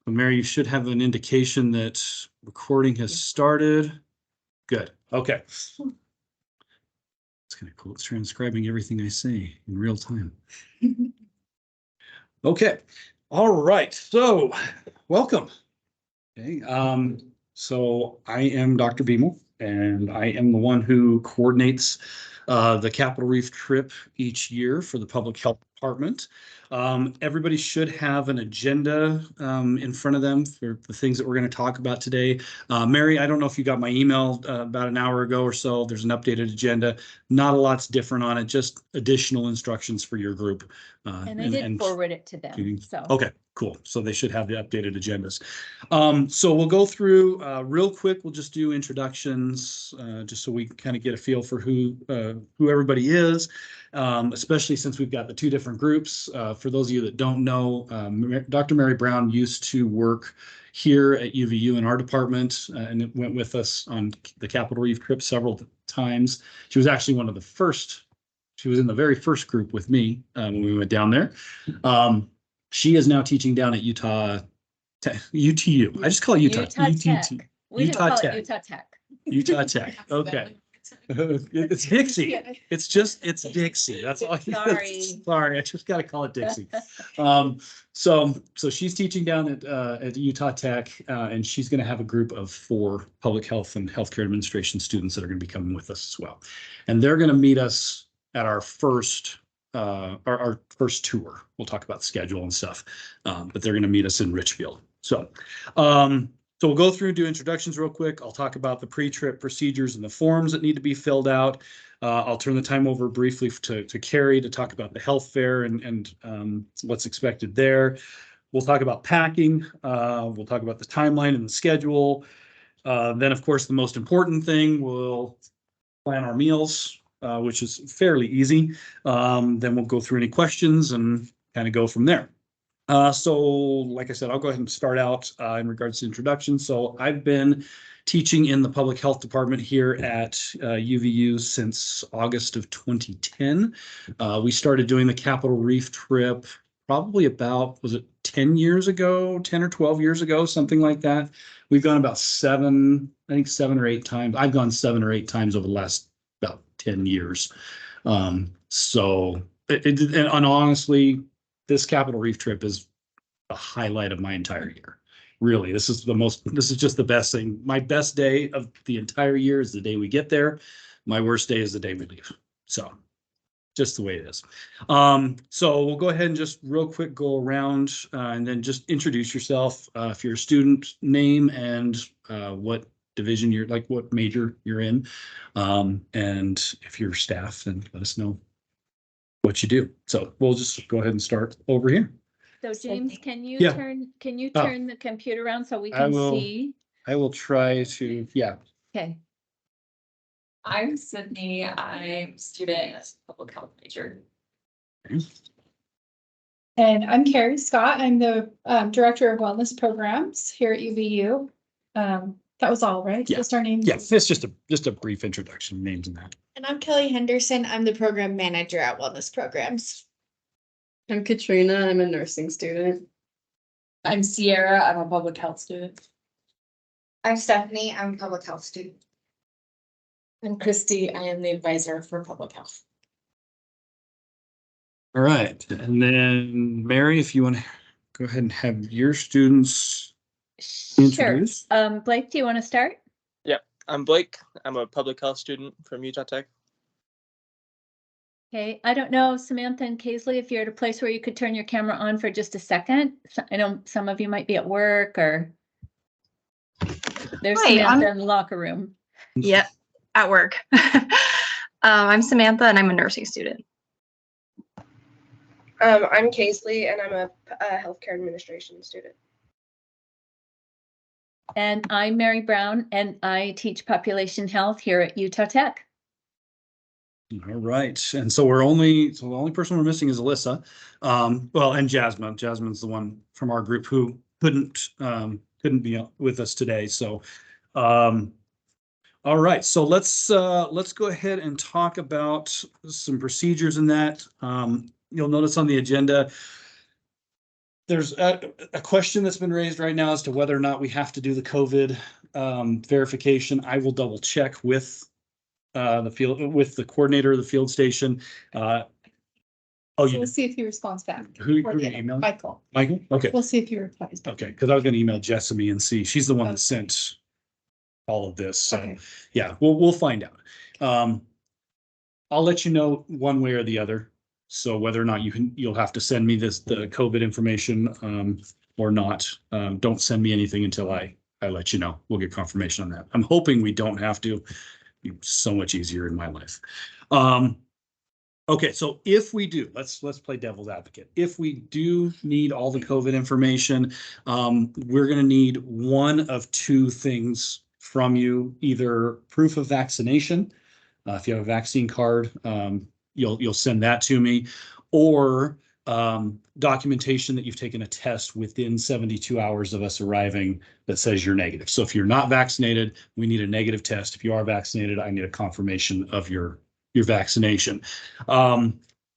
Mary, you should have an indication that recording has started. Good. Okay. It's kind of cool. It's transcribing everything I say in real time. Okay. All right. So welcome. Okay. So I am Dr. Beamel, and I am the one who coordinates the Capitol Reef trip each year for the Public Health Department. Everybody should have an agenda in front of them for the things that we're going to talk about today. Mary, I don't know if you got my email about an hour ago or so. There's an updated agenda. Not a lot's different on it, just additional instructions for your group. And I did forward it to them. So okay, cool. So they should have the updated agendas. So we'll go through real quick. We'll just do introductions, just so we can kind of get a feel for who everybody is, especially since we've got the two different groups. For those of you that don't know, Dr. Mary Brown used to work here at UVU in our department, and it went with us on the Capitol Reef trip several times. She was actually one of the first. She was in the very first group with me when we went down there. She is now teaching down at UTU. I just call it Utah. Utah Tech. We Utah call Tech. it Utah Tech. Utah Tech. Okay. It's Dixie. It's Dixie. That's all. Sorry, I just got to call it Dixie. So she's teaching down at Utah Tech, and she's going to have a group of 4 public health and healthcare administration students that are going to be coming with us as well, and they're going to meet us at our first tour. We'll talk about the schedule and stuff, but they're going to meet us in Richfield. So we'll go through and do introductions real quick. I'll talk about the pre-trip procedures and the forms that need to be filled out. I'll turn the time over briefly to Carrie to talk about the health fair and what's expected there. We'll talk about packing. We'll talk about the timeline and the schedule. Then, of course, the most important thing, we'll plan our meals, which is fairly easy. Then we'll go through any questions and kind of go from there. So like I said, I'll go ahead and start out in regards to introduction. So I've been teaching in the public health department here at UVU since August of 2010. We started doing the Capitol Reef trip probably about, was it 10 years ago, 10 or 12 years ago, something like that. We've gone about 7 or 8 times. I've gone 7 or 8 times over the last about 10 years. And honestly, this Capitol Reef trip is the highlight of my entire year. Really, this is just the best thing. My best day of the entire year is the day we get there. My worst day is the day we leave. So just the way it is. So we'll go ahead and just real quick go around and then just introduce yourself. If you're a student, name and what division you're like, what major you're in. And if you're staff, then let us know what you do. So we'll just go ahead and start over here. So James, can you turn the computer around so we can see? I will try to, yeah. Okay. I'm Sydney. I'm a student as a public health major. And I'm Carrie Scott. I'm the Director of Wellness Programs here at UVU. That was all, right? Yeah. Just our names? Yeah, it's just a brief introduction, names and that. And I'm Kelly Henderson. I'm the program manager at Wellness Programs. I'm Katrina. I'm a nursing student. I'm Sierra. I'm a public health student. I'm Stephanie. I'm a public health student. I'm Christy. I am the advisor for public health. All right, and then Mary, if you want to go ahead and have your students introduce. Sure. Blake, do you want to start? Yep, I'm Blake. I'm a public health student from Utah Tech. Okay, I don't know, Samantha and Kaisley, if you're at a place where you could turn your camera on for just a second. I know some of you might be at work or there's Samantha in the locker room. Yep, at work. I'm Samantha and I'm a nursing student. I'm Kaisley and I'm a healthcare administration student. And I'm Mary Brown and I teach population health here at Utah Tech. All right, and so the only person we're missing is Alyssa. Well, and Jasmine. Jasmine's the one from our group who couldn't be with us today. So, all right, so let's go ahead and talk about some procedures in that. You'll notice on the agenda, there's a question that's been raised right now as to whether or not we have to do the COVID verification. I will double check with the field, with the coordinator of the field station. Oh, So you, we'll see if he responds back. who Or you the- emailed? Michael. Michael? Okay, We'll see if he replies. back. okay, because I was gonna email Jessamy and see. She's the one that Okay. sent all of this. So Okay. yeah, we'll find out. I'll let you know one way or the other. So whether or not you'll have to send me the COVID information, or not. Don't send me anything until I let you know. We'll get confirmation on that. I'm hoping we don't have to. Be so much easier in my life. Okay, so if we do, let's play devil's advocate. If we do need all the COVID information, we're gonna need one of two things from you, either proof of vaccination. If you have a vaccine card, you'll send that to me, or documentation that you've taken a test within 72 hours of us arriving that says you're negative. So if you're not vaccinated, we need a negative test. If you are vaccinated, I need a confirmation of your vaccination.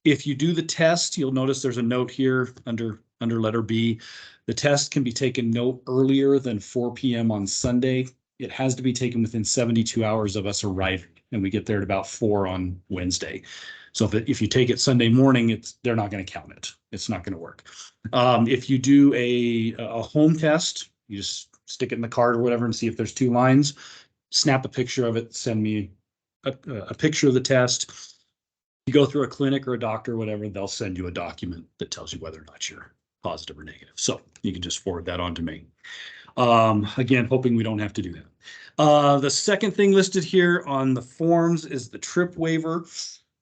If you do the test, you'll notice there's a note here under letter B. The test can be taken no earlier than 4 p.m. on Sunday. It has to be taken within 72 hours of us arriving, and we get there at about 4 on Wednesday. So if you take it Sunday morning, they're not going to count it. It's not going to work. If you do a home test, you just stick it in the card or whatever and see if there's 2 lines. Snap a picture of it, send me a picture of the test. You go through a clinic or a doctor or whatever, they'll send you a document that tells you whether or not you're positive or negative. So you can just forward that on to me. Again, hoping we don't have to do that. The second thing listed here on the forms is the trip waiver.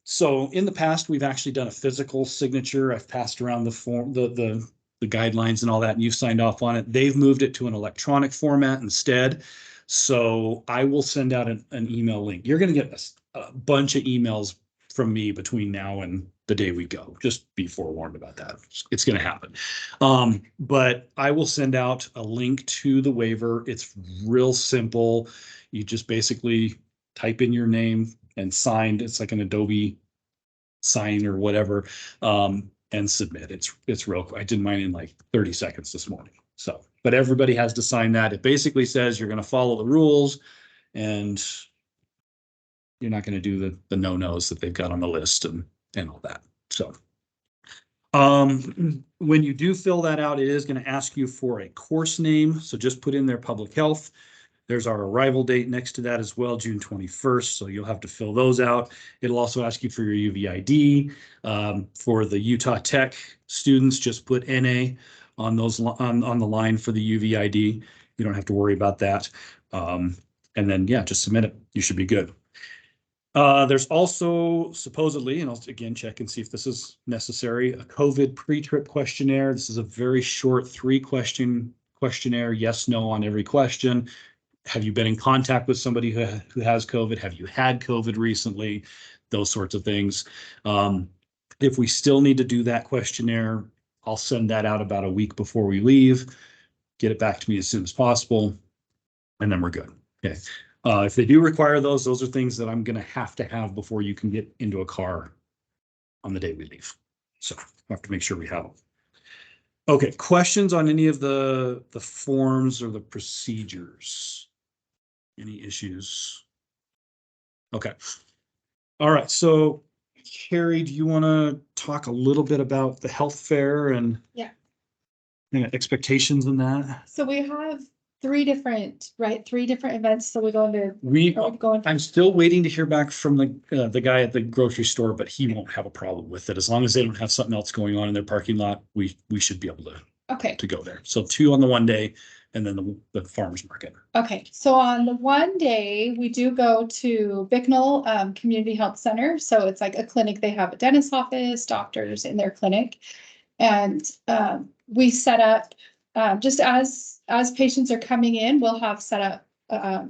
So in the past, we've actually done a physical signature. I've passed around the form, the guidelines and all that, and you've signed off on it. They've moved it to an electronic format instead. So I will send out an email link. You're going to get a bunch of emails from me between now and the day we go. Just be forewarned about that. It's going to happen. But I will send out a link to the waiver. It's real simple. You just basically type in your name and signed. It's like an Adobe sign or whatever, and submit. It's real quick. I did mine in like 30 seconds this morning. So, but everybody has to sign that. It basically says you're going to follow the rules and you're not going to do the no-nos that they've got on the list and all that. So, when you do fill that out, it is going to ask you for a course name. So just put in there public health. There's our arrival date next to that as well, June 21st. So you'll have to fill those out. It'll also ask you for your UVID. For the Utah Tech students, just put NA on those on the line for the UVID. You don't have to worry about that. And then, yeah, just submit it. You should be good. There's also supposedly, and I'll again check and see if this is necessary, a COVID pre-trip questionnaire. This is a very short 3-question questionnaire, yes, no on every question. Have you been in contact with somebody who has COVID? Have you had COVID recently? Those sorts of things. If we still need to do that questionnaire, I'll send that out about a week before we leave. Get it back to me as soon as possible, and then we're good. Okay. If they do require those are things that I'm going to have before you can get into a car on the day we leave. So I have to make sure we have them. Okay, questions on any of the forms or the procedures? Any issues? Okay. All right. So Carrie, do you want to talk a little bit about the health fair and Yeah. Expectations in that? So we have 3 different events. So we're going to, I'm still waiting to hear back from the guy at the grocery store, but he won't have a problem with it. As long as they don't have something else going on in their parking lot, we should be able to go there. So 2 on the one day and then the farmer's market. Okay, so on the one day, we do go to Bicknell Community Health Center. So it's like a clinic. They have a dentist's office, doctors in their clinic. And we set up, just as patients are coming in, we'll have set up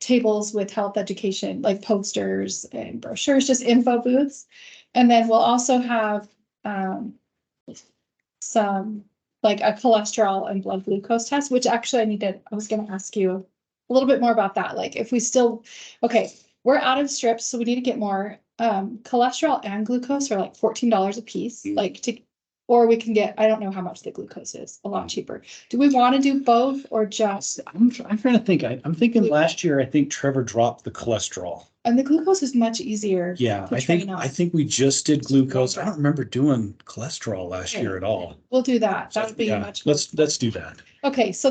tables with health education, like posters and brochures, just info booths. And then we'll also have some like a cholesterol and blood glucose test, which actually I was going to ask you a little bit more about that. Like if we still, okay, we're out of strips, so we need to get more. Cholesterol and glucose are like $14 a piece, like Or we can get, I don't know how much the glucose is, a lot cheaper. Do we want to do both or just, I'm trying to think. I'm thinking last year, I think Trevor dropped the cholesterol. and the glucose is much easier. Yeah, to train on. I think we just did glucose. I don't remember doing cholesterol last year at all. We'll do that. That would be Yeah, much. let's do that. Okay, so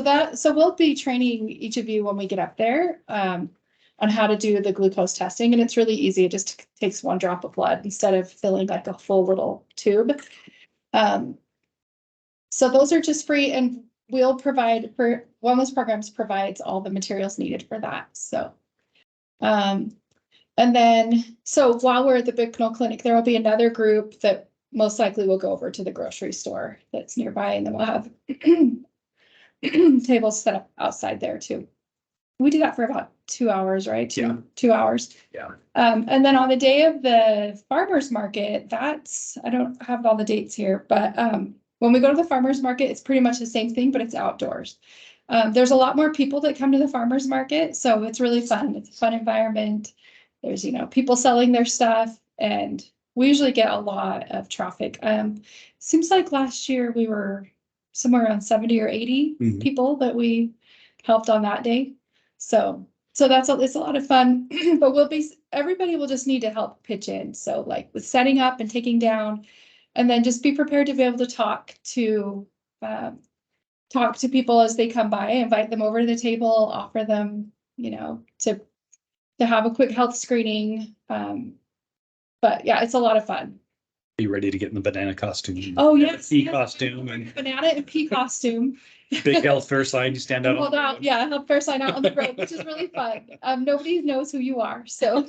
we'll be training each of you when we get up there, on how to do the glucose testing, and it's really easy. It just takes 1 drop of blood instead of filling like a full little tube. So those are just free, and we'll provide for wellness programs provides all the materials needed for that. So, and then, so while we're at the Bicknell Clinic, there will be another group that most likely will go over to the grocery store that's nearby, and then we'll have tables set up outside there too. We do that for about 2 hours, right? Yeah. 2 hours. Yeah. And then on the day of the farmer's market, I don't have all the dates here, but, when we go to the farmer's market, it's pretty much the same thing, but it's outdoors. There's a lot more people that come to the farmer's market, so it's really fun. It's a fun environment. There's, people selling their stuff, and we usually get a lot of traffic. Seems like last year we were somewhere around 70 or 80 Mhm. people that we helped on that day. So it's a lot of fun, but everybody will just need to help pitch in. So like with setting up and taking down, and then just be prepared to be able to talk to people as they come by, invite them over to the table, offer them, to have a quick health screening. But yeah, it's a lot of fun. Be ready to get in the banana costume. Oh, yes. Pea yes. costume and Banana and pea costume. big health fair sign. You stand out. Hold out, yeah, health fair sign out on the road, which is really fun. Nobody knows who you are, so.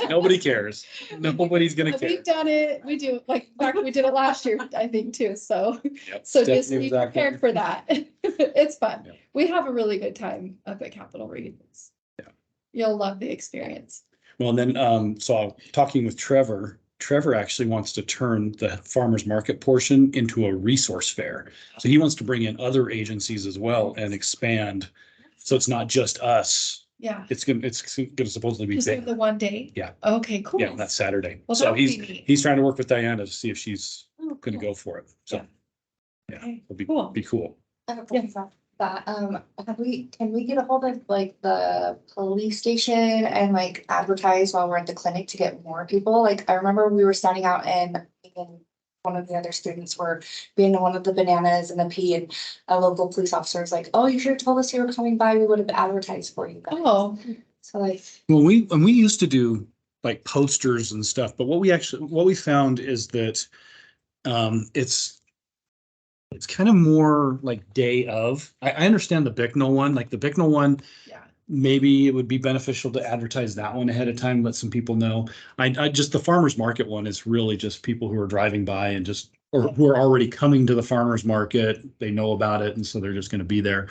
Nobody cares. Nobody's gonna care. We've done it. We do, like, in fact, we did it last year, I think, too, so. Yep. So just Stephanie be was out there. prepared for that. It's fun. Yep. We have a really good time up at Capitol Reads. Yeah. You'll love the experience. Well, and then, so talking with Trevor actually wants to turn the farmer's market portion into a resource fair. So he wants to bring in other agencies as well and expand. So it's not just us. Yeah. It's gonna supposedly be Just big. for the one day? Yeah. Okay, cool. Yeah, that's Saturday. Well, So that would be neat. he's trying to work with Diana to see if she's Oh, gonna cool. go for it. So, yeah, Okay, it'll cool. be cool. I have a question about that. Can we get a hold of like the police station and like advertise while we're at the clinic to get more people? Like, I remember we were standing out and one of the other students were being one of the bananas and the pea, and a local police officer was like, "Oh, you should have told us you were coming by. We would have advertised for you guys." Oh, So like, When we used to do like posters and stuff, but what we found is that it's kind of more like day of. I understand the Bicknell one, like the Bicknell one, yeah. maybe it would be beneficial to advertise that one ahead of time, let some people know. I just, the farmer's market one is really just people who are driving by and or who are already coming to the farmer's market. They know about it, and so they're just gonna be there.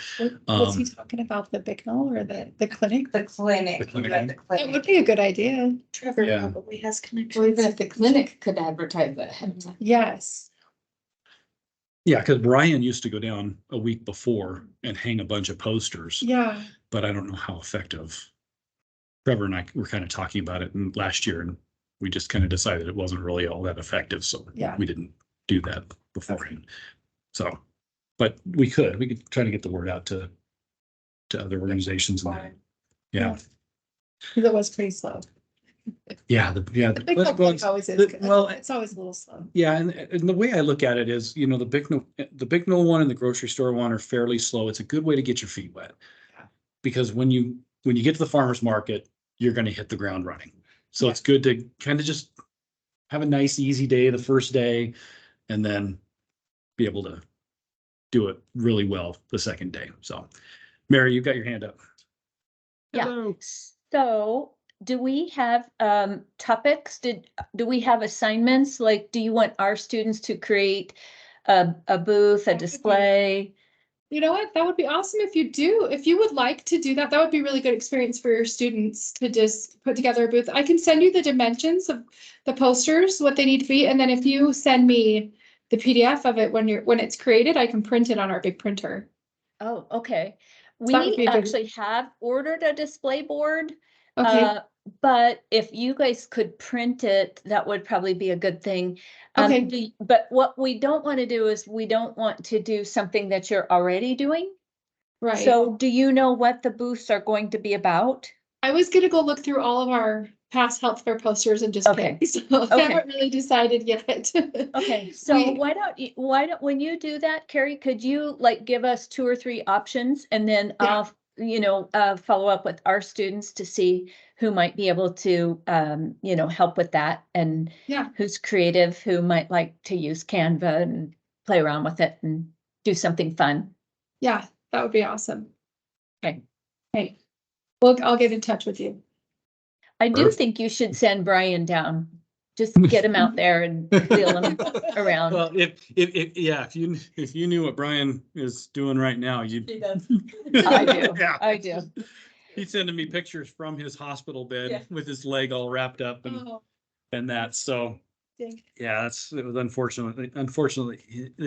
Was he talking about the Bicknell or the clinic? the clinic. The clinic. at the That clinic. would be a good idea. Trevor Yeah. probably has Or connections. even if the clinic could advertise that ahead of time. Yes. Yeah, because Brian used to go down a week before and hang a bunch of posters, Yeah. but I don't know how effective. Trevor and I were kind of talking about it last year, and we just kind of decided it wasn't really all that effective, so Yeah. we didn't do that beforehand. So, but we could try to get the word out to other organizations and that. Yeah, That was pretty slow. the The Bicknell let's go clinic on- always is. the- good. well, It's always a little slow. Yeah, and the way I look at it is, the Bicknell one and the grocery store one are fairly slow. It's a good way to get your feet wet. Yeah. Because when you get to the farmer's market, you're gonna hit the ground running. So it's good to kind of just have a nice, easy day the first day, and then be able to do it really well the second day. So, Mary, you've got your hand up. Yeah. Hello. So do we have topics? Do we have assignments? Like, do you want our students to create a booth, a display? You know what? That would be awesome if you do. If you would like to do that, that would be really good experience for your students to just put together a booth. I can send you the dimensions of the posters, what they need to be, and then if you send me the PDF of it when it's created, I can print it on our big printer. Oh, okay. that would be We a good- actually have ordered a display board. Okay. but if you guys could print it, that would probably be a good thing. Okay. But what we don't want to do is we don't want to do something that you're already doing. Right. So do you know what the booths are going to be about? I was gonna go look through all of our past health fair posters and just Okay. pick, so I haven't really decided yet. Okay, so We- why don't, when you do that, Carrie, could you like give us 2 or 3 options and then Yeah. I'll, follow up with our students to see who might be able to, help with that and Yeah. who's creative, who might like to use Canva and play around with it and do something fun. Yeah, that would be awesome. Okay. Hey, well, I'll get in touch with you. I do Perfect. think you should send Brian down. Just get him out there and wheel him around. Well, if you knew what Brian is doing right now, you'd. I do, Yeah. I do. He's sending me pictures from his hospital bed Yeah. with his leg all wrapped up Oh, and that, so. dang. Yeah, it was unfortunately,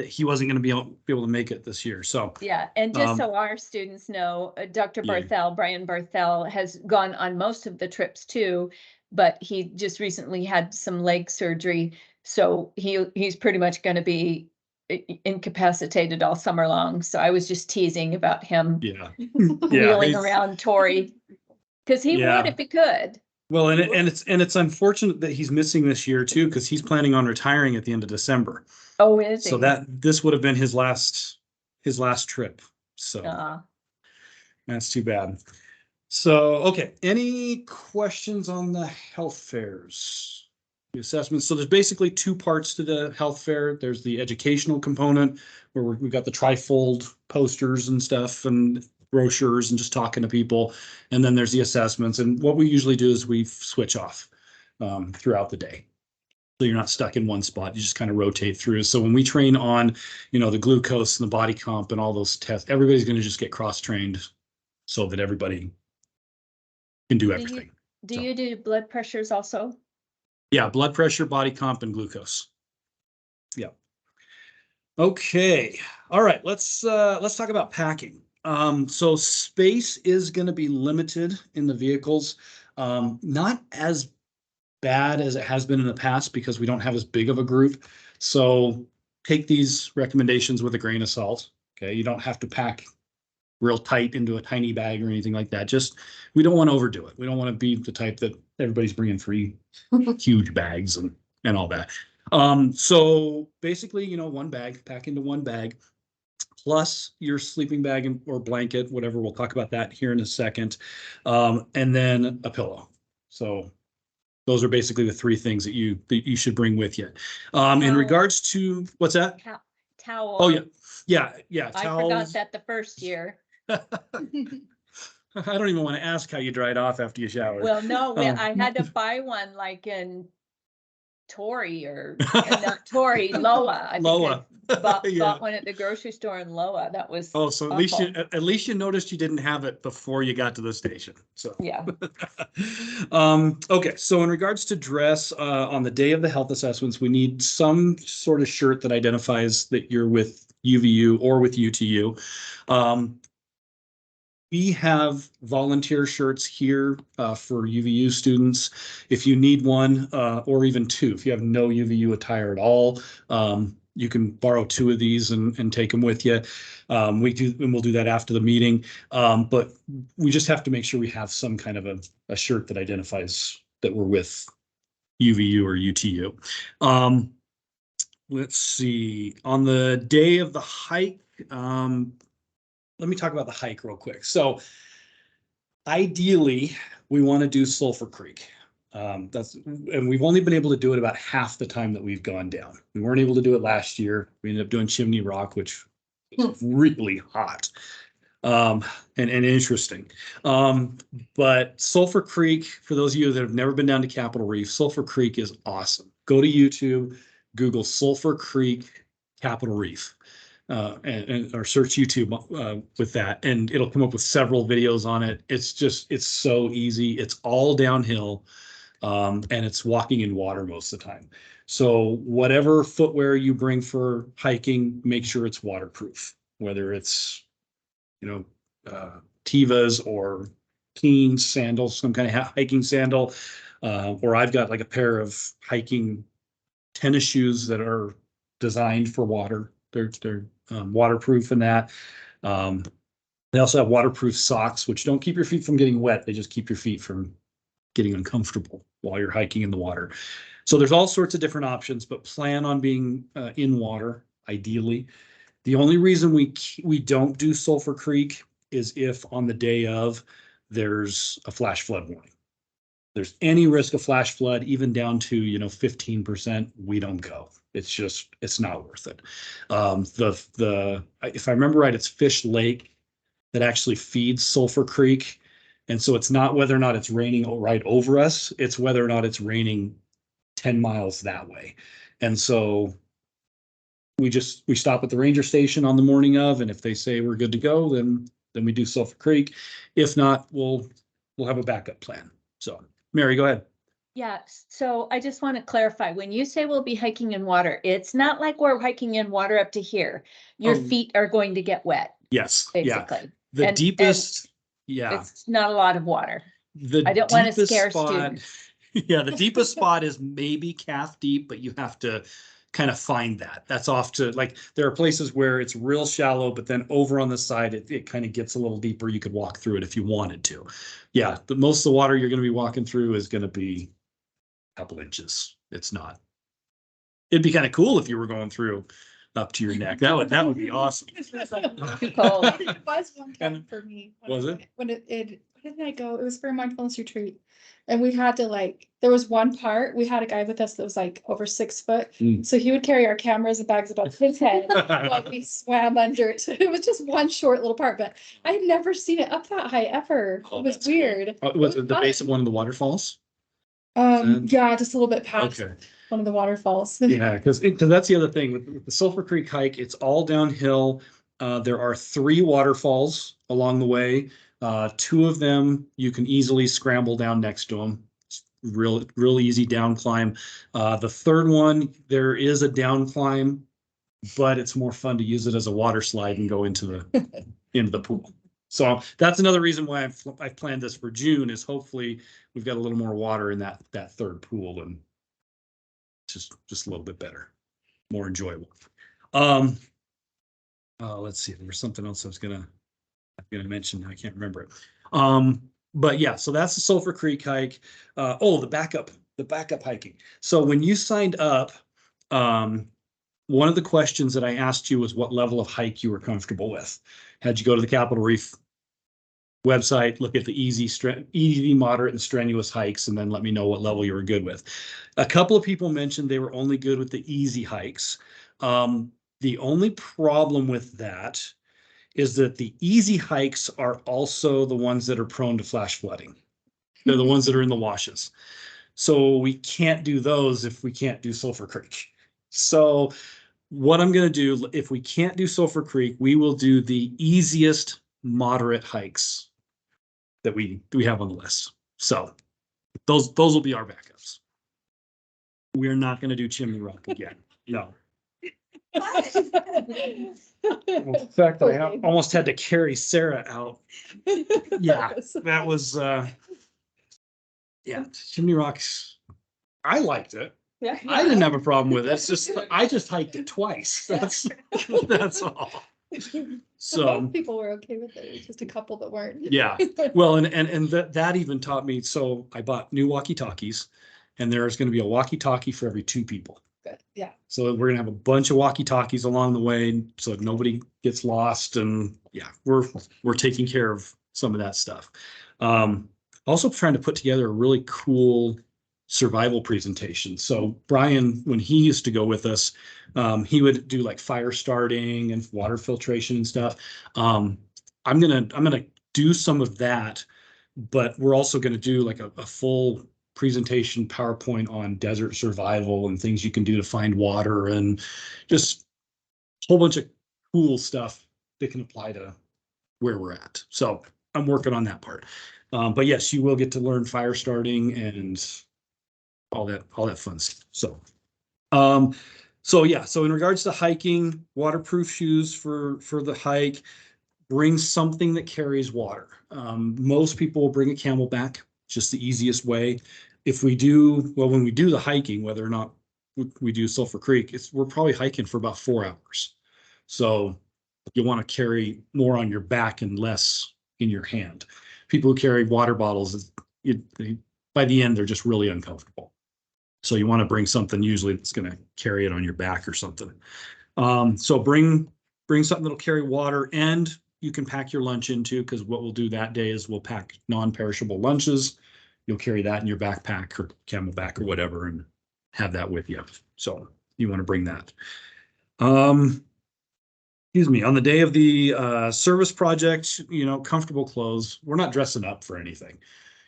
he wasn't gonna be able to make it this year, so. Yeah, and just Um, so our students know, Dr. Yeah. Barthel, Brian Barthel has gone on most of the trips too, but he just recently had some leg surgery, so he's pretty much gonna be incapacitated all summer long. So I was just teasing about him Yeah. wheeling he's- around Tori, because he Yeah. would if he could. Well, and it's unfortunate that he's missing this year too, because he's planning on retiring at the end of December. Oh, is he? So this would have been his last trip. So Uh, that's too bad. So, okay, any questions on the health fairs? The assessments. So there's basically 2 parts to the health fair. There's the educational component where we've got the trifold posters and stuff and brochures and just talking to people. And then there's the assessments. And what we usually do is we switch off throughout the day. So you're not stuck in one spot. You just kind of rotate through. So when we train on, the glucose and the body comp and all those tests, everybody's going to just get cross-trained so that everybody can do everything. do So. you do blood pressures also? Yeah, blood pressure, body comp, and glucose. Yeah. Okay. All right. Let's talk about packing. So space is going to be limited in the vehicles. Not as bad as it has been in the past because we don't have as big of a group. So take these recommendations with a grain of salt. Okay. You don't have to pack real tight into a tiny bag or anything like that. Just, we don't want to overdo it. We don't want to be the type that everybody's bringing free huge bags and all that. So basically, one bag, pack into one bag, plus your sleeping bag or blanket, whatever. We'll talk about that here in a second. And then a pillow. So those are basically the 3 things that you should bring with you. In Towel. regards to, what's that? Towel. Oh, yeah. Yeah. I forgot Towels. that the first year. I don't even want to ask how you dried off after you showered. Well, no, Um, I had to buy one like in Tory or not Tory, Loa. I think Loa. I bought Yeah. one at the grocery store in Loa. That was Oh, so awful. at least you noticed you didn't have it before you got to the station. So. Yeah. Okay, so in regards to dress, on the day of the health assessments, we need some sort of shirt that identifies that you're with UVU or with UTU. We have volunteer shirts here for UVU students. If you need one or even 2, if you have no UVU attire at all, you can borrow 2 of these and take them with you. We'll do that after the meeting. But we just have to make sure we have some kind of a shirt that identifies that we're with UVU or UTU. Let's see, on the day of the hike, let me talk about the hike real quick. So ideally, we want to do Sulphur Creek. And we've only been able to do it about half the time that we've gone down. We weren't able to do it last year. We ended up doing Chimney Rock, which was really hot and interesting. But Sulphur Creek, for those of you that have never been down to Capitol Reef, Sulphur Creek is awesome. Go to YouTube, Google Sulphur Creek Capitol Reef. Or search YouTube with that, and it'll come up with several videos on it. It's so easy. It's all downhill, and it's walking in water most of the time. So whatever footwear you bring for hiking, make sure it's waterproof, whether it's, Tevas or hiking sandals, some kind of hiking sandal. Or I've got like a pair of hiking tennis shoes that are designed for water. They're waterproof in that. They also have waterproof socks, which don't keep your feet from getting wet. They just keep your feet from getting uncomfortable while you're hiking in the water. So there's all sorts of different options, but plan on being in water, ideally. The only reason we don't do Sulphur Creek is if on the day of there's a flash flood warning. There's any risk of flash flood, even down to 15%, we don't go. It's not worth it. If I remember right, it's Fish Lake that actually feeds Sulphur Creek. And so it's not whether or not it's raining right over us, it's whether or not it's raining 10 miles that way. And so we stop at the ranger station on the morning of, and if they say we're good to go, then we do Sulphur Creek. If not, we'll have a backup plan. So Mary, go ahead. Yeah, so I just want to clarify, when you say we'll be hiking in water, it's not like we're hiking in water up to here. Your feet are going to get wet. Yes. Basically. Yeah. The deepest. Yeah. It's not a lot of water. I don't want to scare students. Yeah, the deepest spot is maybe calf deep, but you have to kind of find that. That's off to, like, there are places where it's real shallow, but then over on the side, it kind of gets a little deeper. You could walk through it if you wanted to. Yeah, most of the water you're going to be walking through is going to be a couple inches. It's not. It'd be kind of cool if you were going through up to your neck. That would be awesome. Too cold. It was one time for me. Was it? When it, where did I go? It was for a mindfulness retreat. And we had to there was one part, we had a guy with us that was like over 6 foot. So he would carry our cameras and bags above his head while we swam under it. So it was just one short little part, but I'd never seen it up that high ever. Oh, it was that's weird. Was it the base of one of the waterfalls? Yeah, just a little bit past Okay. one of the waterfalls. Yeah, because that's the other thing with the Sulphur Creek hike. It's all downhill. There are 3 waterfalls along the way. 2 of them you can easily scramble down next to them. It's real easy down climb. The third one, there is a down climb, but it's more fun to use it as a water slide and go into the pool. So that's another reason why I've planned this for June, is hopefully we've got a little more water in that third pool, and just a little bit better, more enjoyable. Let's see, there was something else I was gonna mention. I can't remember it. But yeah, so that's the Sulphur Creek hike. The backup hiking. So when you signed up, one of the questions that I asked you was what level of hike you were comfortable with. Had you go to the Capitol Reef website, look at the easy, moderate, and strenuous hikes, and then let me know what level you were good with. A couple of people mentioned they were only good with the easy hikes. The only problem with that is that the easy hikes are also the ones that are prone to flash flooding. They're the ones that are in the washes. So we can't do those if we can't do Sulphur Creek. So what I'm going to do, if we can't do Sulphur Creek, we will do the easiest moderate hikes that we have on the list. So those will be our backups. We're not going to do Chimney Rock again. No. In fact, I almost had to carry Sarah out. Yeah, that was Chimney Rocks. I liked it. Yeah. I didn't have a problem with it. It's just I just hiked it twice. That's all. So most people were okay with it. It was just a couple that weren't. Yeah. Well, and that even taught me. So I bought new walkie-talkies, and there's going to be a walkie-talkie for every 2 people. Good. Yeah. So we're gonna have a bunch of walkie-talkies along the way, so nobody gets lost. And yeah, we're taking care of some of that stuff. Also trying to put together a really cool survival presentation. So Brian, when he used to go with us, he would do like fire starting and water filtration and stuff. I'm gonna do some of that, but we're also gonna do like a full presentation PowerPoint on desert survival and things you can do to find water, and just a whole bunch of cool stuff that can apply to where we're at. So I'm working on that part. But yes, you will get to learn fire starting and all that fun stuff. So yeah, so in regards to hiking, waterproof shoes for the hike, bring something that carries water. Most people will bring a Camelback, just the easiest way. If we do, well, when we do the hiking, whether or not we do Sulphur Creek, we're probably hiking for about 4 hours. So you want to carry more on your back and less in your hand. People who carry water bottles, by the end, they're just really uncomfortable. So you want to bring something usually that's going to carry it on your back or something. So bring something that'll carry water, and you can pack your lunch into, because what we'll do that day is we'll pack non-perishable lunches. You'll carry that in your backpack or Camelback or whatever and have that with you. So you want to bring that. Excuse me, on the day of the service project, comfortable clothes. We're not dressing up for anything.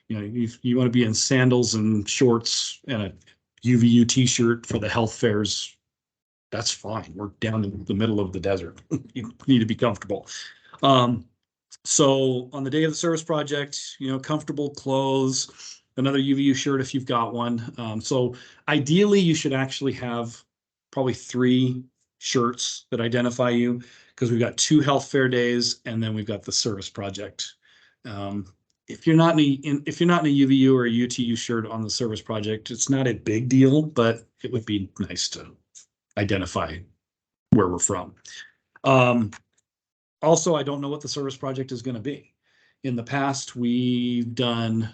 You want to be in sandals and shorts and a UVU t-shirt for the health fairs. That's fine. We're down in the middle of the desert. You need to be comfortable. So on the day of the service project, comfortable clothes, another UVU shirt if you've got one. So ideally you should actually have probably 3 shirts that identify you, because we've got 2 health fair days and then we've got the service project. If you're not in a UVU or a UTU shirt on the service project, it's not a big deal, but it would be nice to identify where we're from. Also, I don't know what the service project is going to be. In the past, we've done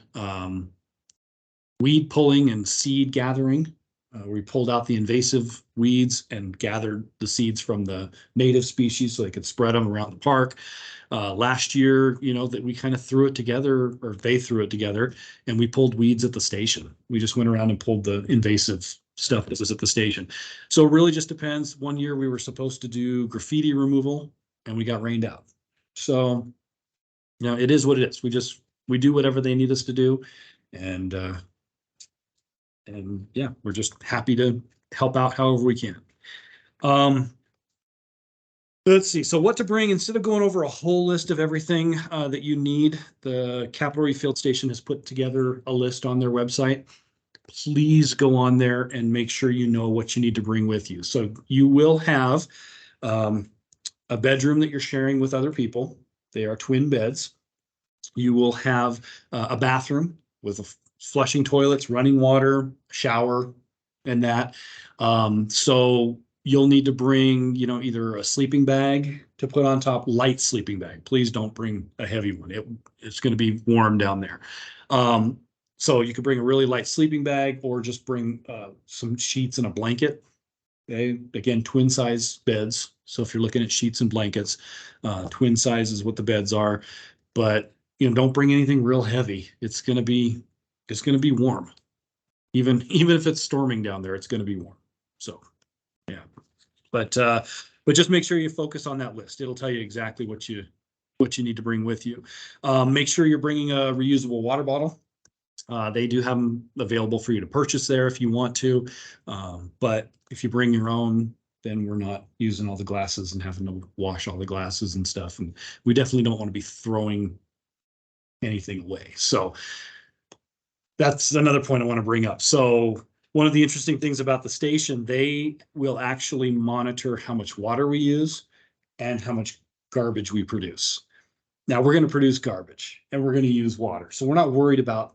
weed pulling and seed gathering. We pulled out the invasive weeds and gathered the seeds from the native species so they could spread them around the park. Last year, that we kind of threw it together, or they threw it together, and we pulled weeds at the station. We just went around and pulled the invasive stuff that was at the station. So it really just depends. One year we were supposed to do graffiti removal and we got rained out. So, it is what it is. We do whatever they need us to do. And yeah, we're just happy to help out however we can. Let's see. So what to bring, instead of going over a whole list of everything that you need, the Capital Refield Station has put together a list on their website. Please go on there and make sure you know what you need to bring with you. So you will have a bedroom that you're sharing with other people. They are twin beds. You will have a bathroom with flushing toilets, running water, shower, and that. So you'll need to bring, either a sleeping bag to put on top, light sleeping bag. Please don't bring a heavy one. It's going to be warm down there. So you could bring a really light sleeping bag, or just bring some sheets and a blanket. Okay. Again, twin size beds. So if you're looking at sheets and blankets, twin size is what the beds are. But don't bring anything real heavy. It's gonna be warm. Even if it's storming down there, it's gonna be warm. So yeah. But just make sure you focus on that list. It'll tell you exactly what you need to bring with you. Make sure you're bringing a reusable water bottle. They do have them available for you to purchase there if you want to. But if you bring your own, then we're not using all the glasses and having to wash all the glasses and stuff. And we definitely don't want to be throwing anything away. So that's another point I want to bring up. So one of the interesting things about the station, they will actually monitor how much water we use and how much garbage we produce. Now we're going to produce garbage and we're going to use water. So we're not worried about,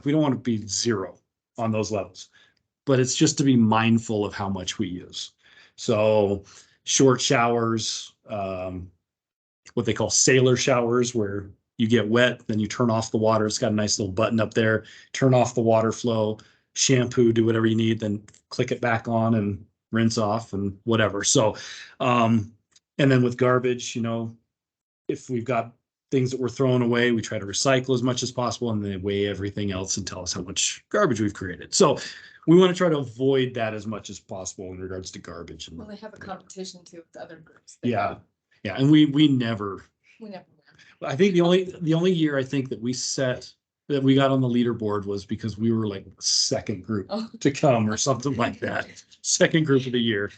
we don't want to be 0 on those levels, but it's just to be mindful of how much we use. So short showers, what they call sailor showers, where you get wet, then you turn off the water. It's got a nice little button up there. Turn off the water flow, shampoo, do whatever you need, then click it back on and rinse off and whatever. So, and then with garbage, if we've got things that we're throwing away, we try to recycle as much as possible, and they weigh everything else and tell us how much garbage we've created. So we want to try to avoid that as much as possible in regards to garbage. And well, they have a competition too with other groups. Yeah. And we never. I think the only year I think that we got on the leaderboard was because we were like the second group to come or something like that. Second group of the year.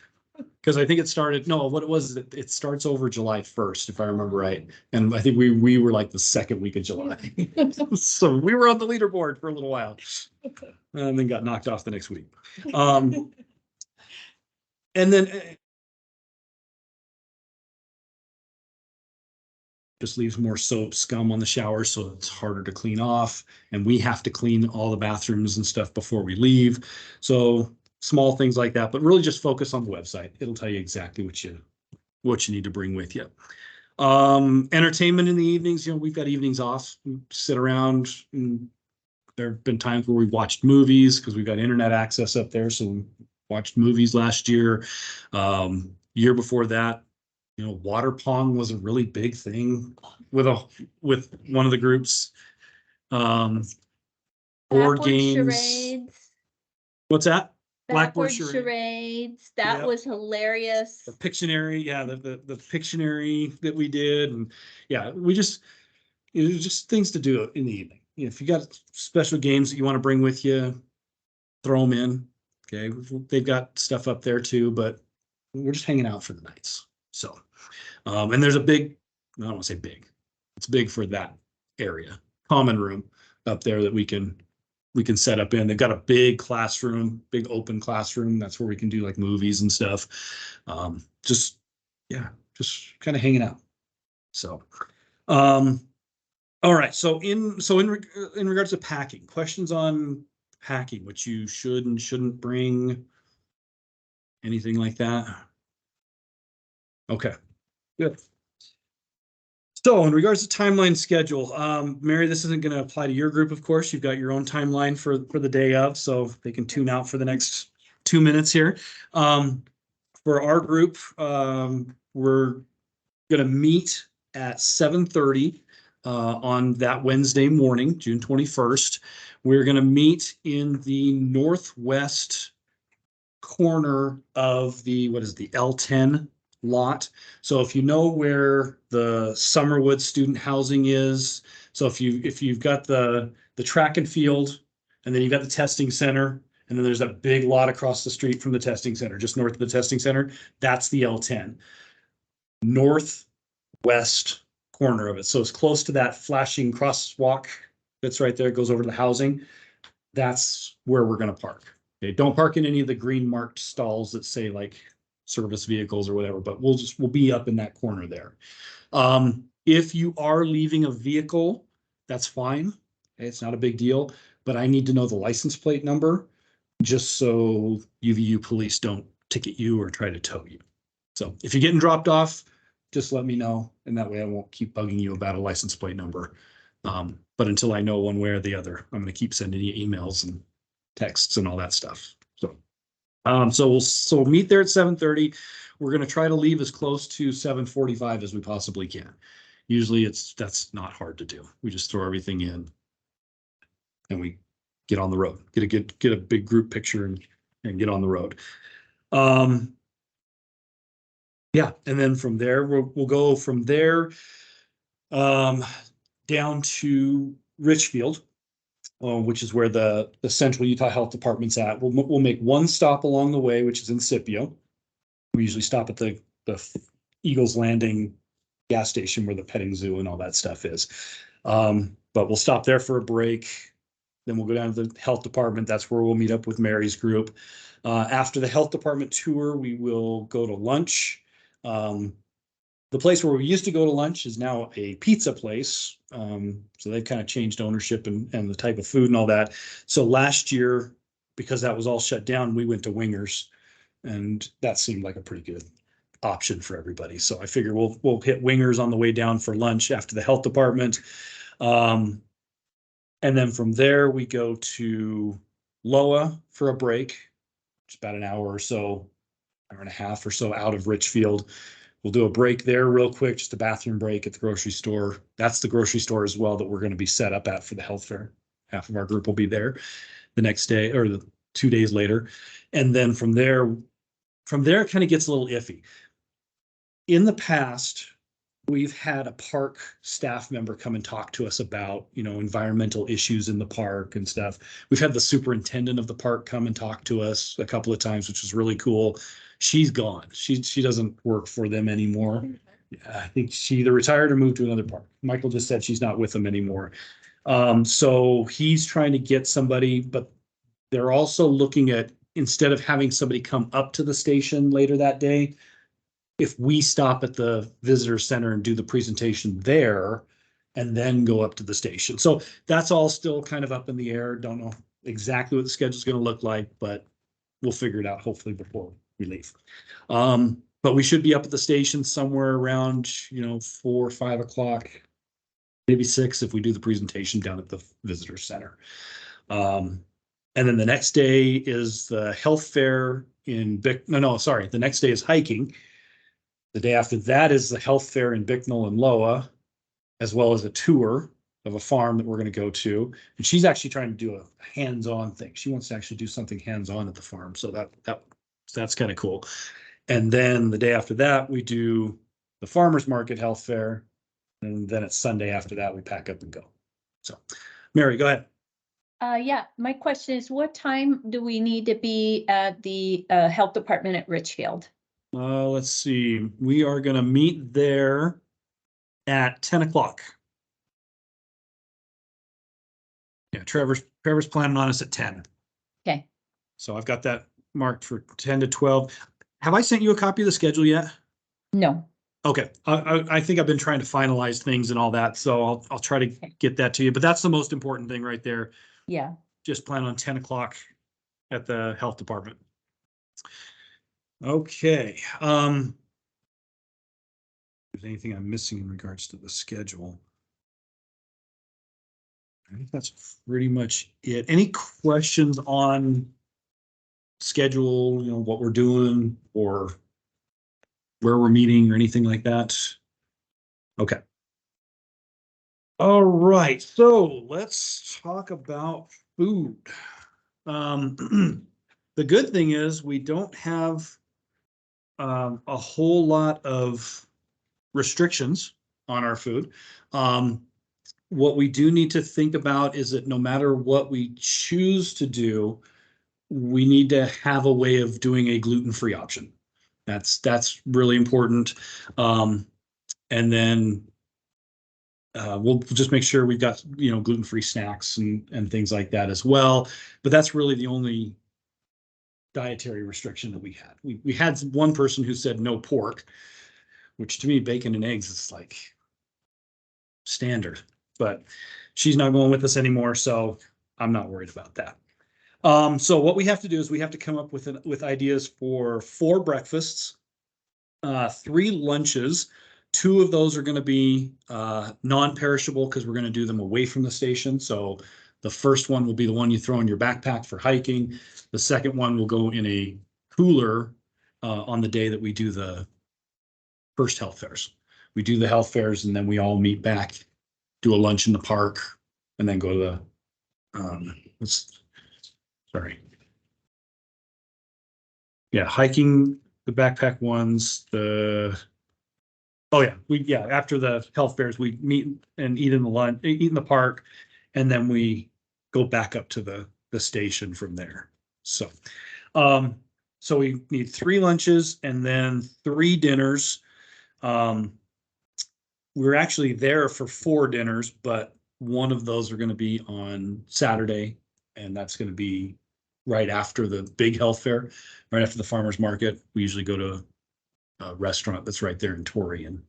Because I think it started, it starts over July 1st, if I remember right. And I think we were like the second week of July. So we were on the leaderboard for a little while and then got knocked off the next week. And then just leaves more soap scum on the shower, so it's harder to clean off. And we have to clean all the bathrooms and stuff before we leave. So small things like that, but really just focus on the website. It'll tell you exactly what you need to bring with you. Entertainment in the evenings, we've got evenings off. We sit around, and there have been times where we've watched movies because we've got internet access up there. So we watched movies last year. Year before that, water pong was a really big thing with one of the groups. Board Blackboard games. charades. What's that? Blackboard charades. That Yep. was hilarious. The Pictionary, the Pictionary that we did, and it was just things to do in the evening. If you got special games that you want to bring with you, throw them in. Okay, they've got stuff up there too, but we're just hanging out for the nights. So, and there's a big, I don't want to say big, it's big for that area, common room up there that we can set up in. They've got a big classroom, big open classroom. That's where we can do like movies and stuff. Just kind of hanging out. So, all right. So in regards to packing, questions on packing, what you should and shouldn't bring, anything like that? Okay, good. So in regards to timeline schedule, Mary, this isn't going to apply to your group, of course. You've got your own timeline for the day of, so they can tune out for the next 2 minutes here. For our group, we're going to meet at 7:30 on that Wednesday morning, June 21st. We're going to meet in the northwest corner of the L10 lot. So if you know where the Summerwood student housing is, so if you've got the track and field, and then you've got the testing center, and then there's that big lot across the street from the testing center, just north of the testing center, that's the L10. Northwest corner of it. So it's close to that flashing crosswalk that's right there. It goes over to the housing. That's where we're going to park. Okay, don't park in any of the green marked stalls that say like service vehicles or whatever, but we'll be up in that corner there. If you are leaving a vehicle, that's fine. It's not a big deal, but I need to know the license plate number just so UVU police don't ticket you or try to tow you. So if you're getting dropped off, just let me know, and that way I won't keep bugging you about a license plate number. But until I know one way or the other, I'm going to keep sending you emails and texts and all that stuff. So we'll meet there at 7:30. We're going to try to leave as close to 7:45 as we possibly can. Usually that's not hard to do. We just throw everything in and we get on the road, get a big group picture and get on the road. And then from there, we'll go from there down to Richfield, which is where the Central Utah Health Department's at. We'll make one stop along the way, which is in Scipio. We usually stop at the Eagles Landing gas station where the petting zoo and all that stuff is. But we'll stop there for a break. Then we'll go down to the health department. That's where we'll meet up with Mary's group. After the health department tour, we will go to lunch. The place where we used to go to lunch is now a pizza place. So they've kind of changed ownership and the type of food and all that. So last year, because that was all shut down, we went to Wingers, and that seemed like a pretty good option for everybody. So I figure we'll hit Wingers on the way down for lunch after the health department. And then from there, we go to Loa for a break, just about an hour or so, hour and a half or so out of Richfield. We'll do a break there real quick, just a bathroom break at the grocery store. That's the grocery store as well that we're going to be set up at for the health fair. Half of our group will be there the next day or the 2 days later. And then from there it kind of gets a little iffy. In the past, we've had a park staff member come and talk to us about, environmental issues in the park and stuff. We've had the superintendent of the park come and talk to us a couple of times, which was really cool. She's gone. She doesn't work for them anymore. I think she either retired or moved to another park. Michael just said she's not with them anymore. So he's trying to get somebody, but they're also looking at, instead of having somebody come up to the station later that day, if we stop at the visitor center and do the presentation there and then go up to the station. So that's all still kind of up in the air. Don't know exactly what the schedule is going to look like, but we'll figure it out hopefully before we leave. But we should be up at the station somewhere around, 4 or 5 o'clock, maybe 6 if we do the presentation down at the visitor center. And then the next day is the health fair in the next day is hiking. The day after that is the health fair in Bicknell and Loa, as well as a tour of a farm that we're going to go to. And she's actually trying to do a hands-on thing. She wants to actually do something hands-on at the farm. So that's kind of cool. And then the day after that, we do the farmer's market health fair. And then it's Sunday after that, we pack up and go. So Mary, go ahead. Yeah, my question is, what time do we need to be at the health department at Richfield? Let's see. We are going to meet there at 10 o'clock. Yeah, Trevor's planning on us at 10. Okay. So I've got that marked for 10 to 12. Have I sent you a copy of the schedule yet? No. Okay. I think I've been trying to finalize things and all that, so I'll try to get that to you. But that's the most important thing right there. Yeah. Just plan on 10 o'clock at the health department. Okay. If there's anything I'm missing in regards to the schedule, I think that's pretty much it. Any questions on schedule, what we're doing or where we're meeting or anything like that? Okay. All right. So let's talk about food. The good thing is we don't have a whole lot of restrictions on our food. What we do need to think about is that no matter what we choose to do, we need to have a way of doing a gluten-free option. That's really important. And then we'll just make sure we've got, gluten-free snacks and things like that as well. But that's really the only dietary restriction that we had. We had one person who said no pork, which to me, bacon and eggs is like standard, but she's not going with us anymore. So I'm not worried about that. So what we have to do is we have to come up with ideas for 4 breakfasts, 3 lunches. 2 of those are going to be non-perishable because we're going to do them away from the station. So the first one will be the one you throw in your backpack for hiking. The second one will go in a cooler on the day that we do the first health fairs. We do the health fairs and then we all meet back, do a lunch in the park, and then go to the hiking, the backpack ones, after the health fairs, we meet and eat in the park, and then we go back up to the station from there. So, so we need 3 lunches and then 3 dinners. We're actually there for 4 dinners, but one of those are going to be on Saturday, and that's going to be right after the big health fair, right after the farmer's market. We usually go to a restaurant that's right there in Torrey, and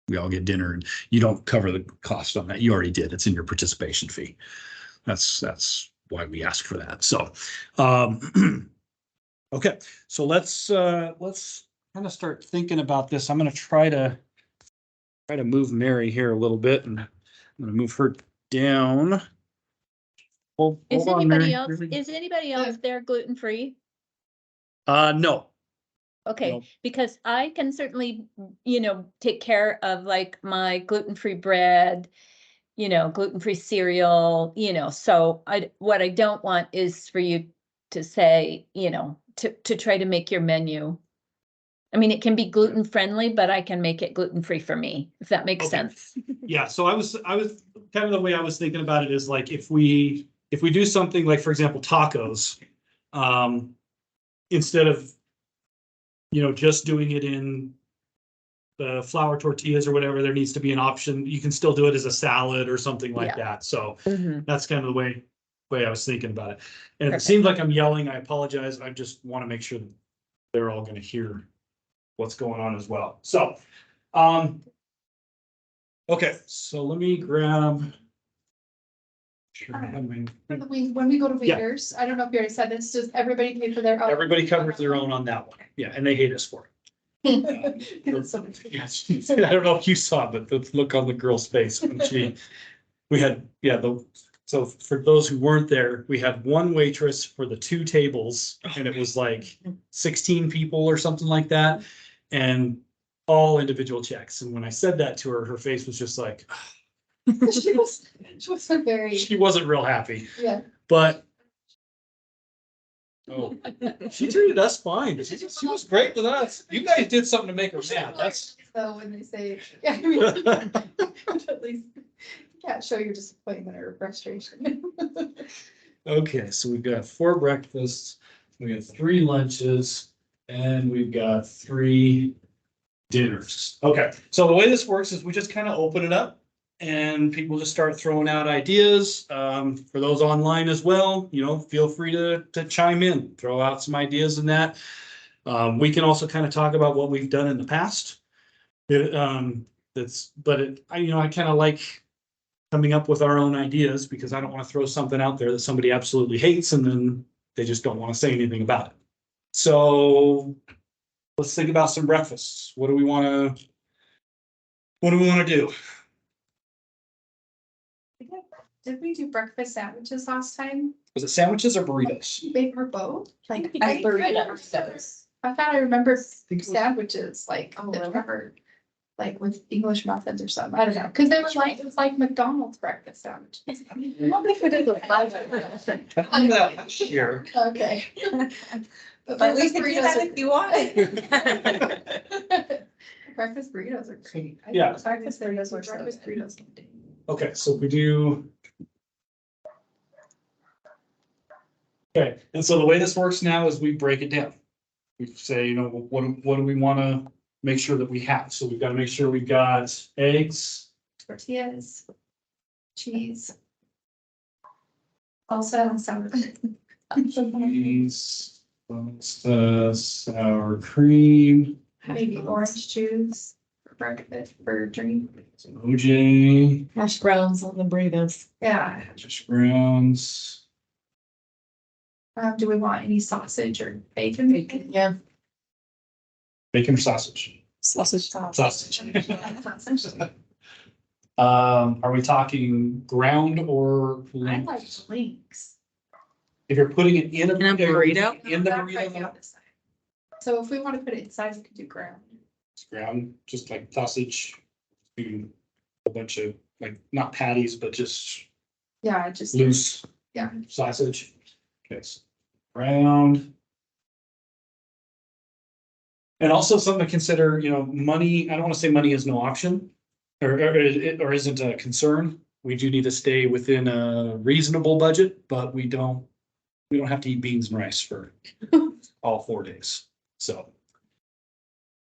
we all get dinner, and you don't cover the cost on that. You already did. It's in your participation fee. That's why we ask for that. So, okay. So let's kind of start thinking about this. I'm going to try to move Mary here a little bit, and I'm going to move her down. Is anybody else there gluten-free? No. Okay, No. because I can certainly, take care of like my gluten-free bread, gluten-free cereal, so what I don't want is for you to say, to try to make your menu. I mean, it can be gluten-friendly, but I can make it gluten-free for me, if that makes sense. Yeah, so I was kind of the way I was thinking about it is like if we do something like, for example, tacos, instead of just doing it in the flour tortillas or whatever, there needs to be an option. You can still do it as a salad or something like that. So that's kind of the way I was thinking about it. And if it seems like I'm yelling, I apologize. I just want to make sure that they're all going to hear what's going on as well. So, okay, so let me grab. Sure, I mean, When we go to Yeah. waiters, I don't know if you already said this, does everybody pay for their own? everybody covers their own on that one. Yeah, and they hate us for it. It's so much- Yes, I don't know if you saw, but the look on the girl's face when we had, so for those who weren't there, we had one waitress for the 2 tables and it was like 16 people or something like that. And all individual checks. And when I said that to her, her face was just like, She was so very, she wasn't real happy, yeah. but. Oh, she treated us fine. She was great with us. You guys did something to make her mad. That's. So when they say, yeah, I mean, at least you can't show your disappointment or frustration. Okay, so we've got 4 breakfasts, we got 3 lunches, and we've got 3 dinners. Okay, so the way this works is we just kind of open it up and people just start throwing out ideas. For those online as well, feel free to chime in, throw out some ideas in that. We can also kind of talk about what we've done in the past. I kind of like coming up with our own ideas because I don't want to throw something out there that somebody absolutely hates and then they just don't want to say anything about it. So let's think about some breakfasts. What do we want to do? Did we do breakfast sandwiches last time? Was it sandwiches or burritos? Maybe or both? Like burritos. I thought I remember sandwiches, like, Oh, I really? remember, like with English muffins or something. I don't know, because they were like, it was like McDonald's breakfast sandwiches. Nobody could have looked like I did that last year. Okay. But we could do that if you wanted. Breakfast burritos are great. I Yeah. think Breakfast burritos are breakfast burritos. Okay, so we do. Okay, and so the way this works now is we break it down. We say, what do we want to make sure that we have? So we've got to make sure we've got eggs, Tortillas, cheese. Also sour. cheese, sour cream, Maybe orange juice for breakfast, for drink. some OJ, Hash browns on the burritos. Yeah. hash browns. Do we want any sausage or bacon? Yeah. Bacon or sausage? Sausage. Sausage. Sausage. Are we talking ground or? I like links. If you're putting it in a burrito? In the Not right burrito, now this side. So if we want to put it inside, we could do ground. ground, just like sausage, do a bunch of, like, not patties, but just Yeah, just. loose. Yeah. Sausage. Okay, so ground. And also something to consider, money, I don't want to say money is no option. Or isn't a concern. We do need to stay within a reasonable budget, but we don't have to eat beans and rice for all 4 days, so.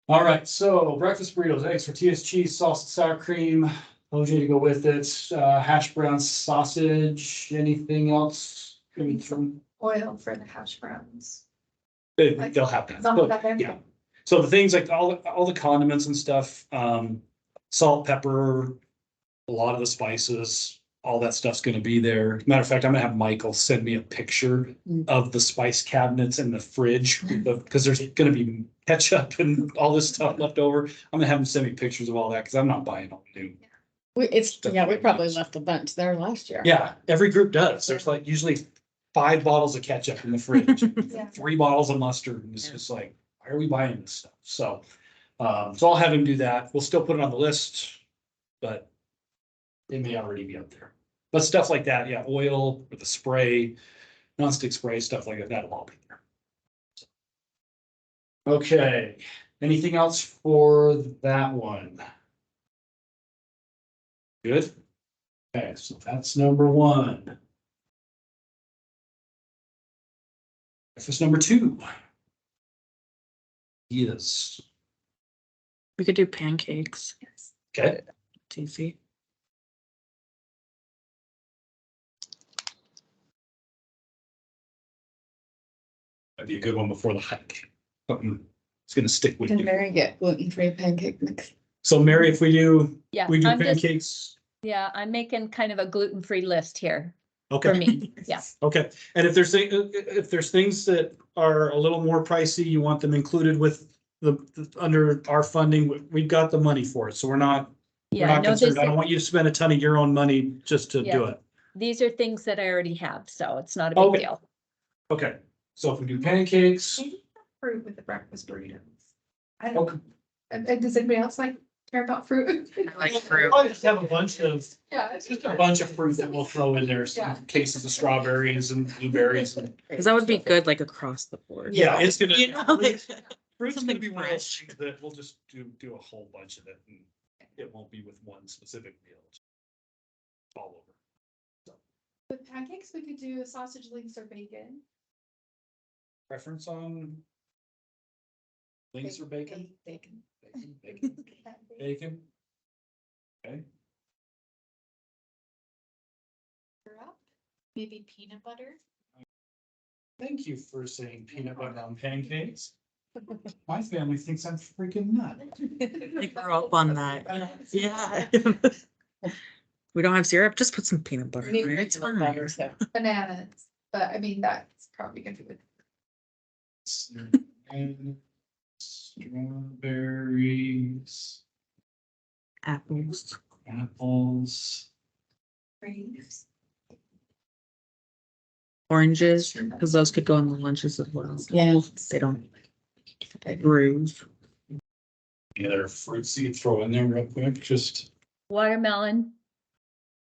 All right, so breakfast burritos, eggs, tortillas, cheese, salsa, sour cream, OJ to go with it, hash browns, sausage, anything else? Coming from, Oil for the hash browns. they'll have that, but, yeah. So the things like all the condiments and stuff, salt, pepper, a lot of the spices, all that stuff's gonna be there. Matter of fact, I'm gonna have Michael send me a picture of the spice cabinets in the fridge, because there's gonna be ketchup and all this stuff left over. I'm gonna have him send me pictures of all that, because I'm not buying all new. We probably left a bunch there last year. Yeah, every group does. There's like usually 5 bottles of ketchup in the fridge, Yeah. 3 bottles of mustard, and it's just like, why are we buying this stuff? So I'll have him do that. We'll still put it on the list, but it may already be up there. But stuff like that, yeah, oil with the spray, nonstick spray, stuff like that, that'll all be there. Okay, anything else for that one? Good. Okay, so that's number 1. Breakfast number 2. Yes. We could do pancakes. Okay. It's easy. That'd be a good one before the hike. Something it's gonna stick with Can you. Mary get gluten-free pancake mix? So Mary, if we do Yeah, we do I'm just, pancakes, I'm making kind of a gluten-free list here okay. for me. Yeah. Okay, and if there's things that are a little more pricey, you want them included with under our funding, we've got the money for it, so we're not Yeah, no, concerned. I don't want you to spend a ton of your own money just to do Yeah. it. these are things that I already have, so it's not a big Okay. deal. Okay, so if we do pancakes, Fruit with the breakfast burritos. I okay. don't, and does anybody else care about fruit? I like fruit. I'll just have a bunch of, Yeah, it's just a bunch of fruit that we'll throw in there, some Yeah. cases of strawberries and blueberries. And Cause that would be good, like across the board. yeah, it's gonna, You know, like, fruit's gonna something be one of those fresh. things that we'll just do a whole bunch of it, and it won't be with one specific meal. It's all over. with pancakes, we could do sausage links or bacon. Preference on links or bacon? Bacon. Bacon. Bacon. Okay, Maybe peanut butter? thank you for saying peanut butter on pancakes. My family thinks I'm freaking nut. They grew up on that. Yeah. We don't have syrup, just put some peanut butter. Need in it. It's regular fine. butter, so. Bananas, but I mean, that's probably gonna be with. And strawberries, Apples. apples. Grapes. Oranges, because those could go in the lunches as well. Yeah. They don't bruise. Any other fruits you throw in there real quick, just. Watermelon.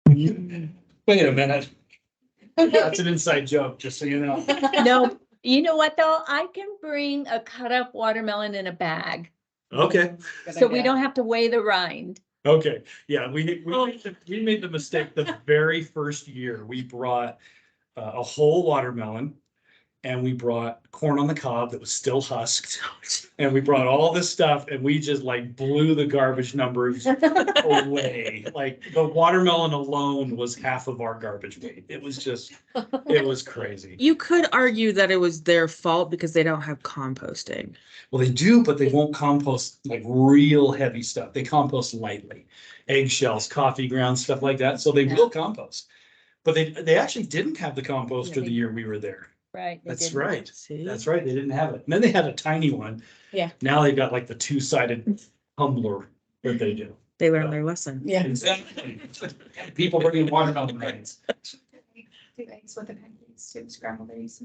Wait a minute. That's an inside joke, just so you know. No, you know what though? I can bring a cut up watermelon in a bag, Okay, so we don't have to weigh the rind. okay, yeah, we made the mistake the very first year, we brought a whole watermelon. And we brought corn on the cob that was still husked, and we brought all this stuff, and we just like blew the garbage numbers away. Like the watermelon alone was half of our garbage weight. It was crazy. You could argue that it was their fault because they don't have composting. Well, they do, but they won't compost like real heavy stuff. They compost lightly, eggshells, coffee grounds, stuff like that. So they will compost. But they actually didn't have the composter the year we were there. Right. they That's didn't. right. See? That's right. They didn't have it. And then they had a tiny one. Yeah. Now they've got like the two-sided tumbler that they do. They learned their lesson. Yeah. Exactly. People bringing watermelon grains. Do eggs with the pancakes too, scrambled eggs.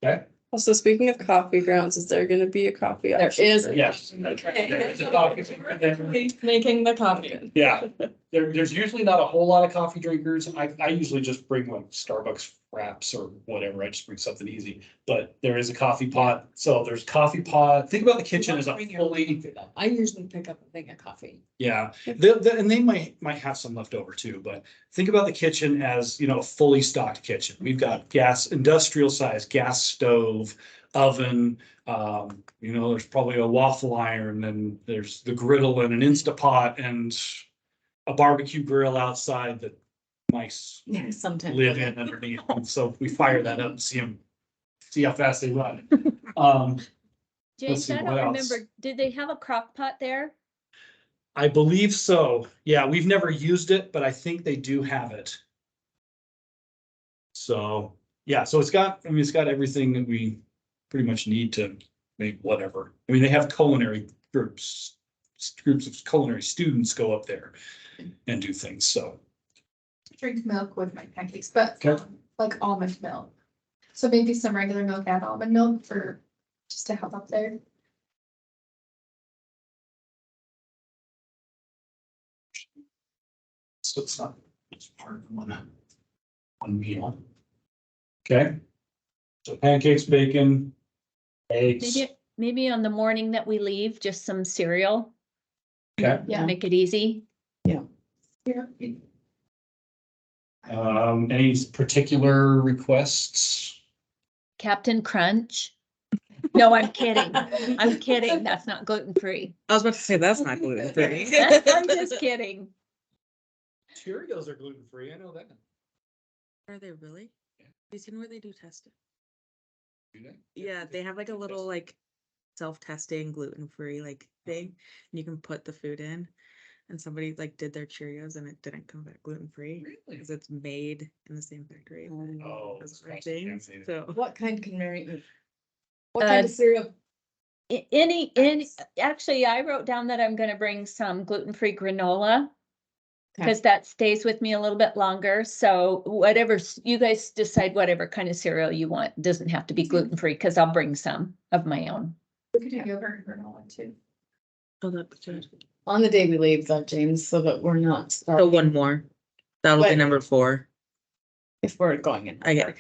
Okay. Also, speaking of coffee grounds, is there gonna be a coffee? There option? is. Yes. There's a coffee. Making the coffee. Yeah, there's usually not a whole lot of coffee drinkers. I usually just bring like Starbucks wraps or whatever. I just bring something easy. But there is a coffee pot. So there's coffee pot. Think about the kitchen as a fully, I usually pick up a thing of coffee. yeah. And they might have some left over too, but think about the kitchen as, a fully stocked kitchen. We've got industrial size gas stove, oven, there's probably a waffle iron, and there's the griddle and an Instapot and a barbecue grill outside that mice Yeah, sometimes. live in underneath. And so we fire that up and see how fast they run. James, see, I what don't else? remember, did they have a crock pot there? I believe so. Yeah, we've never used it, but I think they do have it. So, yeah, so it's got everything that we pretty much need to make whatever. I mean, they have culinary groups of culinary students go up there and do things, so. Drink milk with my pancakes, but Okay. like almond milk. So maybe some regular milk and almond milk for, just to have up there. So it's not, it's part of one meal. Okay. So pancakes, bacon, eggs. Maybe on the morning that we leave, just some cereal, Okay. Yeah. make it easy. Yeah. Any particular requests? Captain Crunch. No, I'm kidding. I'm kidding. That's not gluten-free. I was about to say that's not gluten free. I'm just kidding. Cheerios are gluten-free, I know that. Are they really? Yeah. Have you seen where they do testing? Do they? Yeah, they have like a little like self-testing gluten-free like thing, and you can put the food in. And somebody like did their Cheerios and it didn't come back gluten-free because it's made in the same factory Oh. as other things. So What kind can Mary eat? What kind of cereal? Actually, I wrote down that I'm gonna bring some gluten-free granola. Okay. Cause that stays with me a little bit longer, so whatever, you guys decide whatever kind of cereal you want, doesn't have to be gluten-free, cause I'll bring some of my own. We could do yogurt and granola too. oh, that'd be good. On the day we leave though, James, so that we're not So starving one more. That'll be What? number 4. if we're going in. I get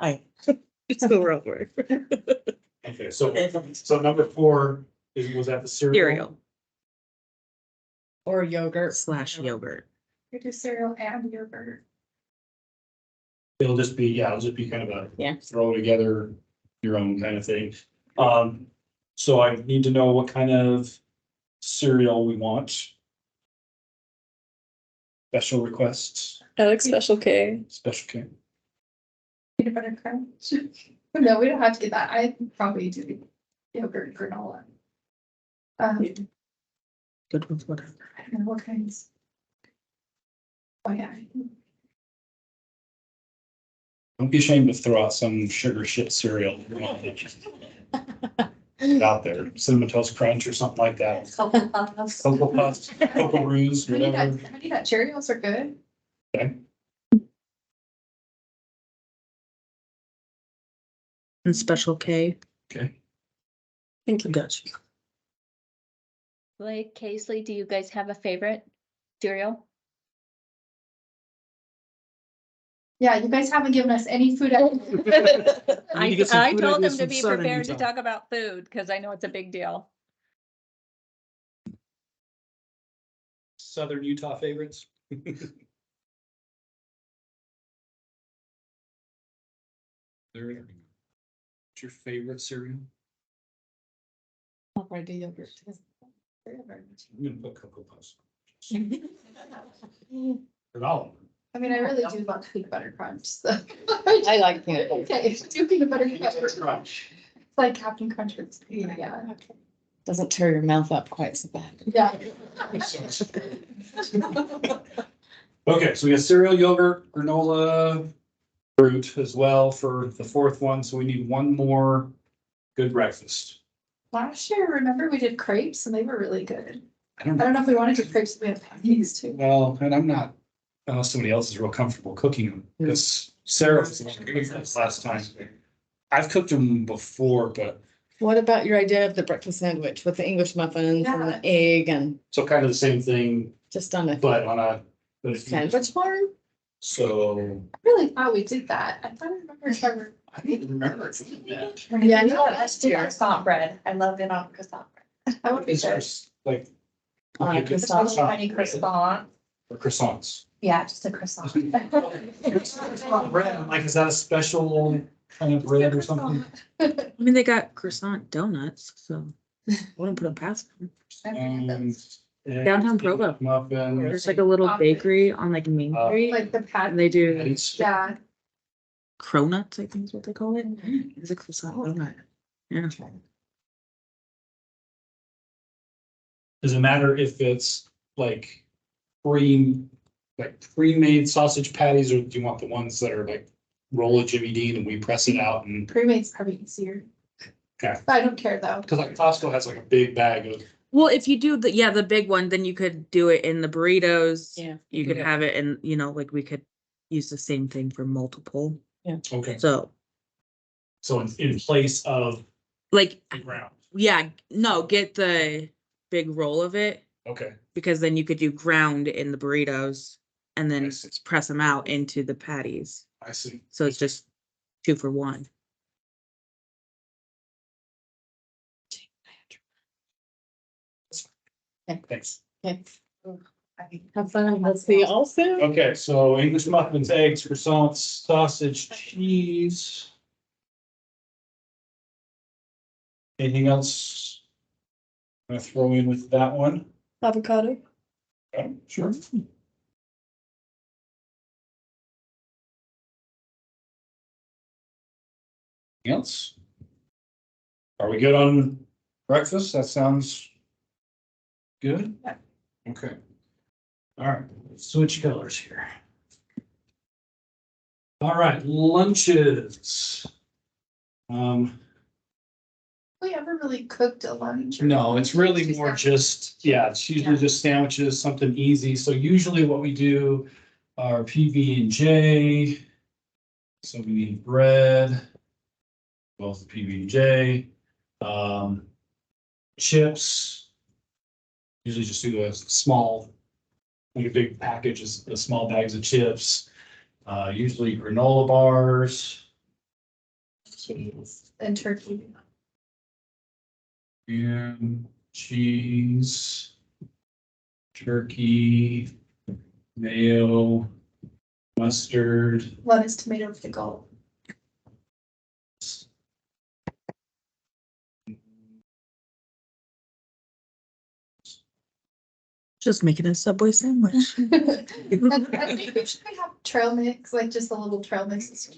it. It's the real word. Okay, so number 4 was that the cereal? Cereal Or yogurt. / yogurt. We do cereal and yogurt. It'll just be kind of a Yeah. throw together your own kind of thing. So I need to know what kind of cereal we want. Special requests, I like Special K. special K. Peanut butter crunch. No, we don't have to get that. I probably do yogurt and granola. Good ones, whatever. I don't know what kinds. Oh, yeah. Don't be ashamed to throw out some sugar shit cereal. Out there, Cinnamon Toast Crunch or something like that. Cocoa Puffs. Cocoa Puffs, Cocoa Roos, Honey whatever. nut, honey nut Cheerios are good. Okay. And special K. Okay. Thank you. Gotcha. Blake, Casely, do you guys have a favorite cereal? Yeah, you guys haven't given us any food. I need to get some I food told ideas them to from be Southern prepared to Utah. talk about food, cause I know it's a big deal. Southern Utah favorites. There. What's your favorite cereal? I'll probably do yogurt too. I'm gonna put Cocoa Puffs. But all of them. I mean, I really do love peanut butter crunch, so. I like peanut butter. Okay, do peanut butter crunch. Crunch. It's like Captain Crunchers. Yeah. Doesn't tear your mouth up quite so bad. Yeah. Okay, so we got cereal, yogurt, granola, fruit as well for the 4th one, so we need one more good breakfast. Last year, remember we did crepes and they were really good. I don't I know, don't know if we want to do crepes, we have pancakes too. well, and I'm not, unless somebody else is real comfortable cooking them, because Sarah was the one who cooked them last time. I've cooked them before, but What about your idea of the breakfast sandwich with the English muffins and the egg and so kind of the same thing, just on a but on a. sandwich form? So, I really thought we did that. I thought I remember Trevor. I don't remember doing that. Yeah, You know what, let's do croissant bread. I love it on croissant bread. I would be It's good. just like. On a Okay, Just a little croissant. tiny croissant. Or croissants. Yeah, just a croissant. Croissant bread, like, is that a special kind of bread or something? I mean, they got croissant donuts, so I wouldn't put them past them. Downtown Provo. Muffin. There's like a little bakery on like Main Street, Like the pad. and they do Yeah. cronuts, I think is what they call it. It's a croissant donut. Yeah. Does it matter if it's like pre-made sausage patties, or do you want the ones that are like roll a Jimmy Dean and we press it out and, Pre-made's probably easier. Okay. I don't care though. cause like Costco has like a big bag of, Well, if you do the big one, then you could do it in the burritos. Yeah. You could have it in, like we could use the same thing for multiple. okay, So so in place of like, the ground, yeah, no, get the big roll of it, okay. because then you could do ground in the burritos and then I see. press them out into the patties. I see. So it's just 2 for 1. Thanks. Okay. Have fun. We'll see you all soon. Okay, so English muffins, eggs, croissants, sausage, cheese. Anything else? I'm gonna throw in with that one. Avocado. Okay, sure. Anything else? Are we good on breakfast? That sounds good? Yeah. Okay. All right, let's switch colors here. All right, lunches. We ever really cooked a lunch? No, it's really more just, yeah, it's usually just sandwiches, something easy. So usually what we do are PB and J. So we need bread, both PB and J, chips. Usually just do a small, like a big package of small bags of chips. Usually granola bars. So, And turkey. and cheese, turkey, mayo, mustard. Lettuce, tomato, pickle. Just making a Subway sandwich. And I think we should have trail mix, like just a little trail mix.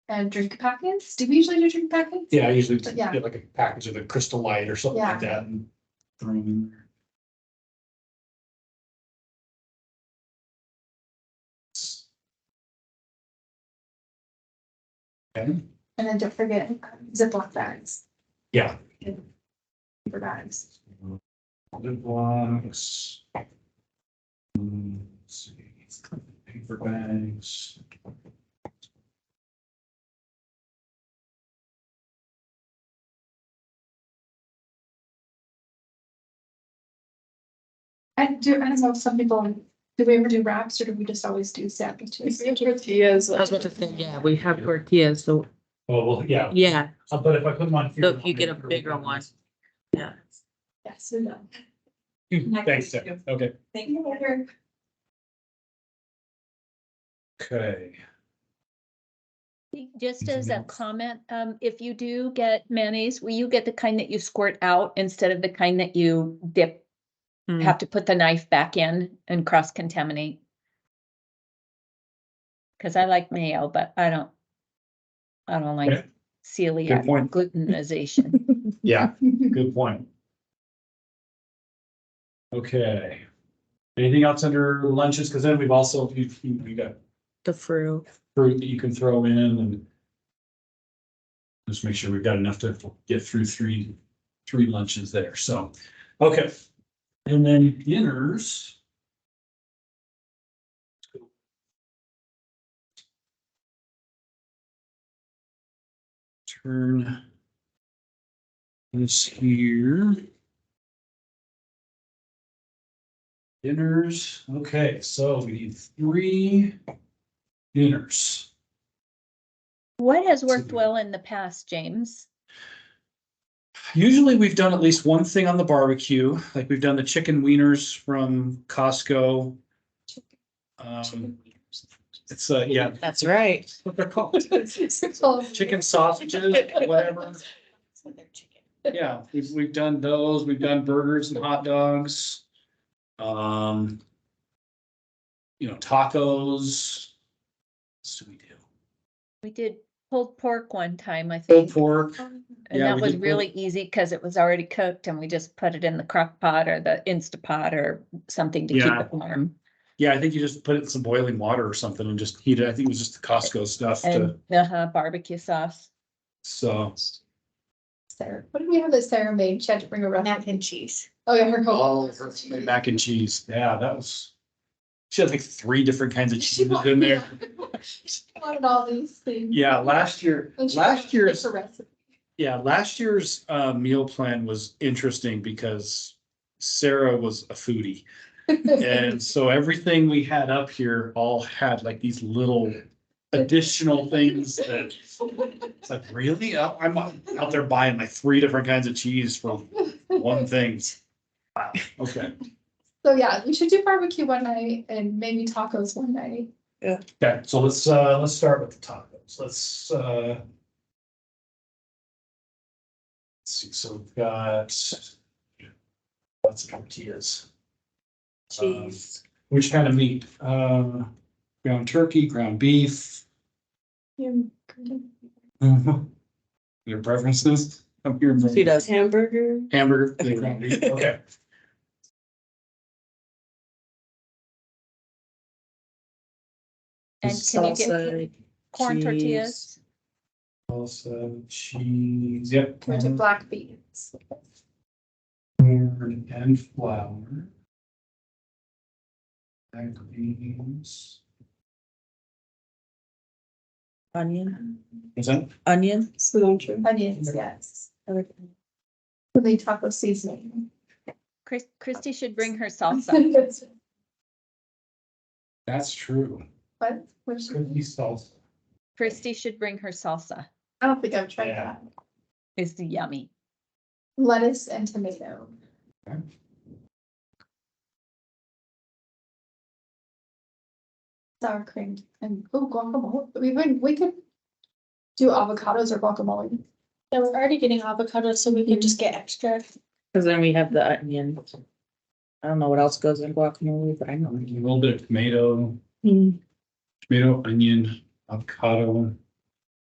And drink packets. Do we usually do drink packets? Yeah, I usually Yeah. get like a package of the Crystal Light or something like Yeah. that and throw them in there. Okay, And then don't forget Ziploc bags. yeah. Paper bags. Blocks. Let's see, paper bags. I don't know if some people, do we ever do wraps or do we just always do sandwiches? Tortillas. I was about to say, yeah, we have tortillas, so, Well, yeah, yeah, but if I put them on here. so if you get a bigger one. Yeah. Yes, we know. Thanks, Tim. Okay. Thank you. Okay. Just as Anything a else? comment, if you do get mayonnaise, will you get the kind that you squirt out instead of the kind that you dip? Hmm. Have to put the knife back in and cross contaminate? Cause I like mayo, but I don't Okay. like celiac point. glutenization. Yeah, good point. Okay. Anything else under lunches? Because then we've also, we got The fruit. fruit that you can throw in and just make sure we've got enough to get through three lunches there. So, okay. And then dinners. Turn this here. Dinners. Okay, so we need 3 dinners. What has worked well in the past, James? Usually we've done at least one thing on the barbecue, like we've done the chicken wieners from Costco. It's yeah, That's right. what they're called. Chicken sausages, whatever. Yeah, we've done those. We've done burgers and hot dogs. Tacos. What do we do? We did pulled pork one time, I Pulled think. pork. And Yeah, that we was did really easy because it was already cooked and we just put it in the crock pot or the Instapot or something to keep Yeah. it warm. Yeah, I think you just put it in some boiling water or something and just heat it. I think it was just the Costco stuff to, And barbecue sauce. so. Sarah, what did we have that Sarah made? She had to bring a Mac and cheese. Oh, yeah, her. Mac and cheese. Yeah, that was. She had like 3 different kinds of cheeses in there. She wanted all these things. Yeah, last year's The recipe. last year's meal plan was interesting because Sarah was a foodie. And so everything we had up here all had like these little additional things that it's like, really? I'm out there buying like 3 different kinds of cheese for one thing. Wow. Okay. So yeah, we should do barbecue one night and maybe tacos one night. Okay, so let's start with the tacos. Let's see, so we've got lots of tortillas. Cheese. Which kind of meat? Ground turkey, ground beef, Your preferences? I'm here. She does hamburger. Hamburger. Okay. And can you get Salsa, corn cheese. tortillas? Also cheese, yep. We do black beans. Corn and flour. Black beans. Onion, What's that? onion, cilantro. Onions, yes. With a taco seasoning. Christy should bring her salsa. That's true. What? Where's Could be salsa. Christy should bring her salsa. I don't think I've tried Yeah. that. It's yummy. Lettuce and tomato. Okay. Sour cream and, oh, guacamole. We could do avocados or guacamole. Yeah, we're already getting avocados, so we can just get extra. Cause then we have the onion. I don't know what else goes in guacamole, but I know. A little bit of tomato, Mm. tomato, onion, avocado.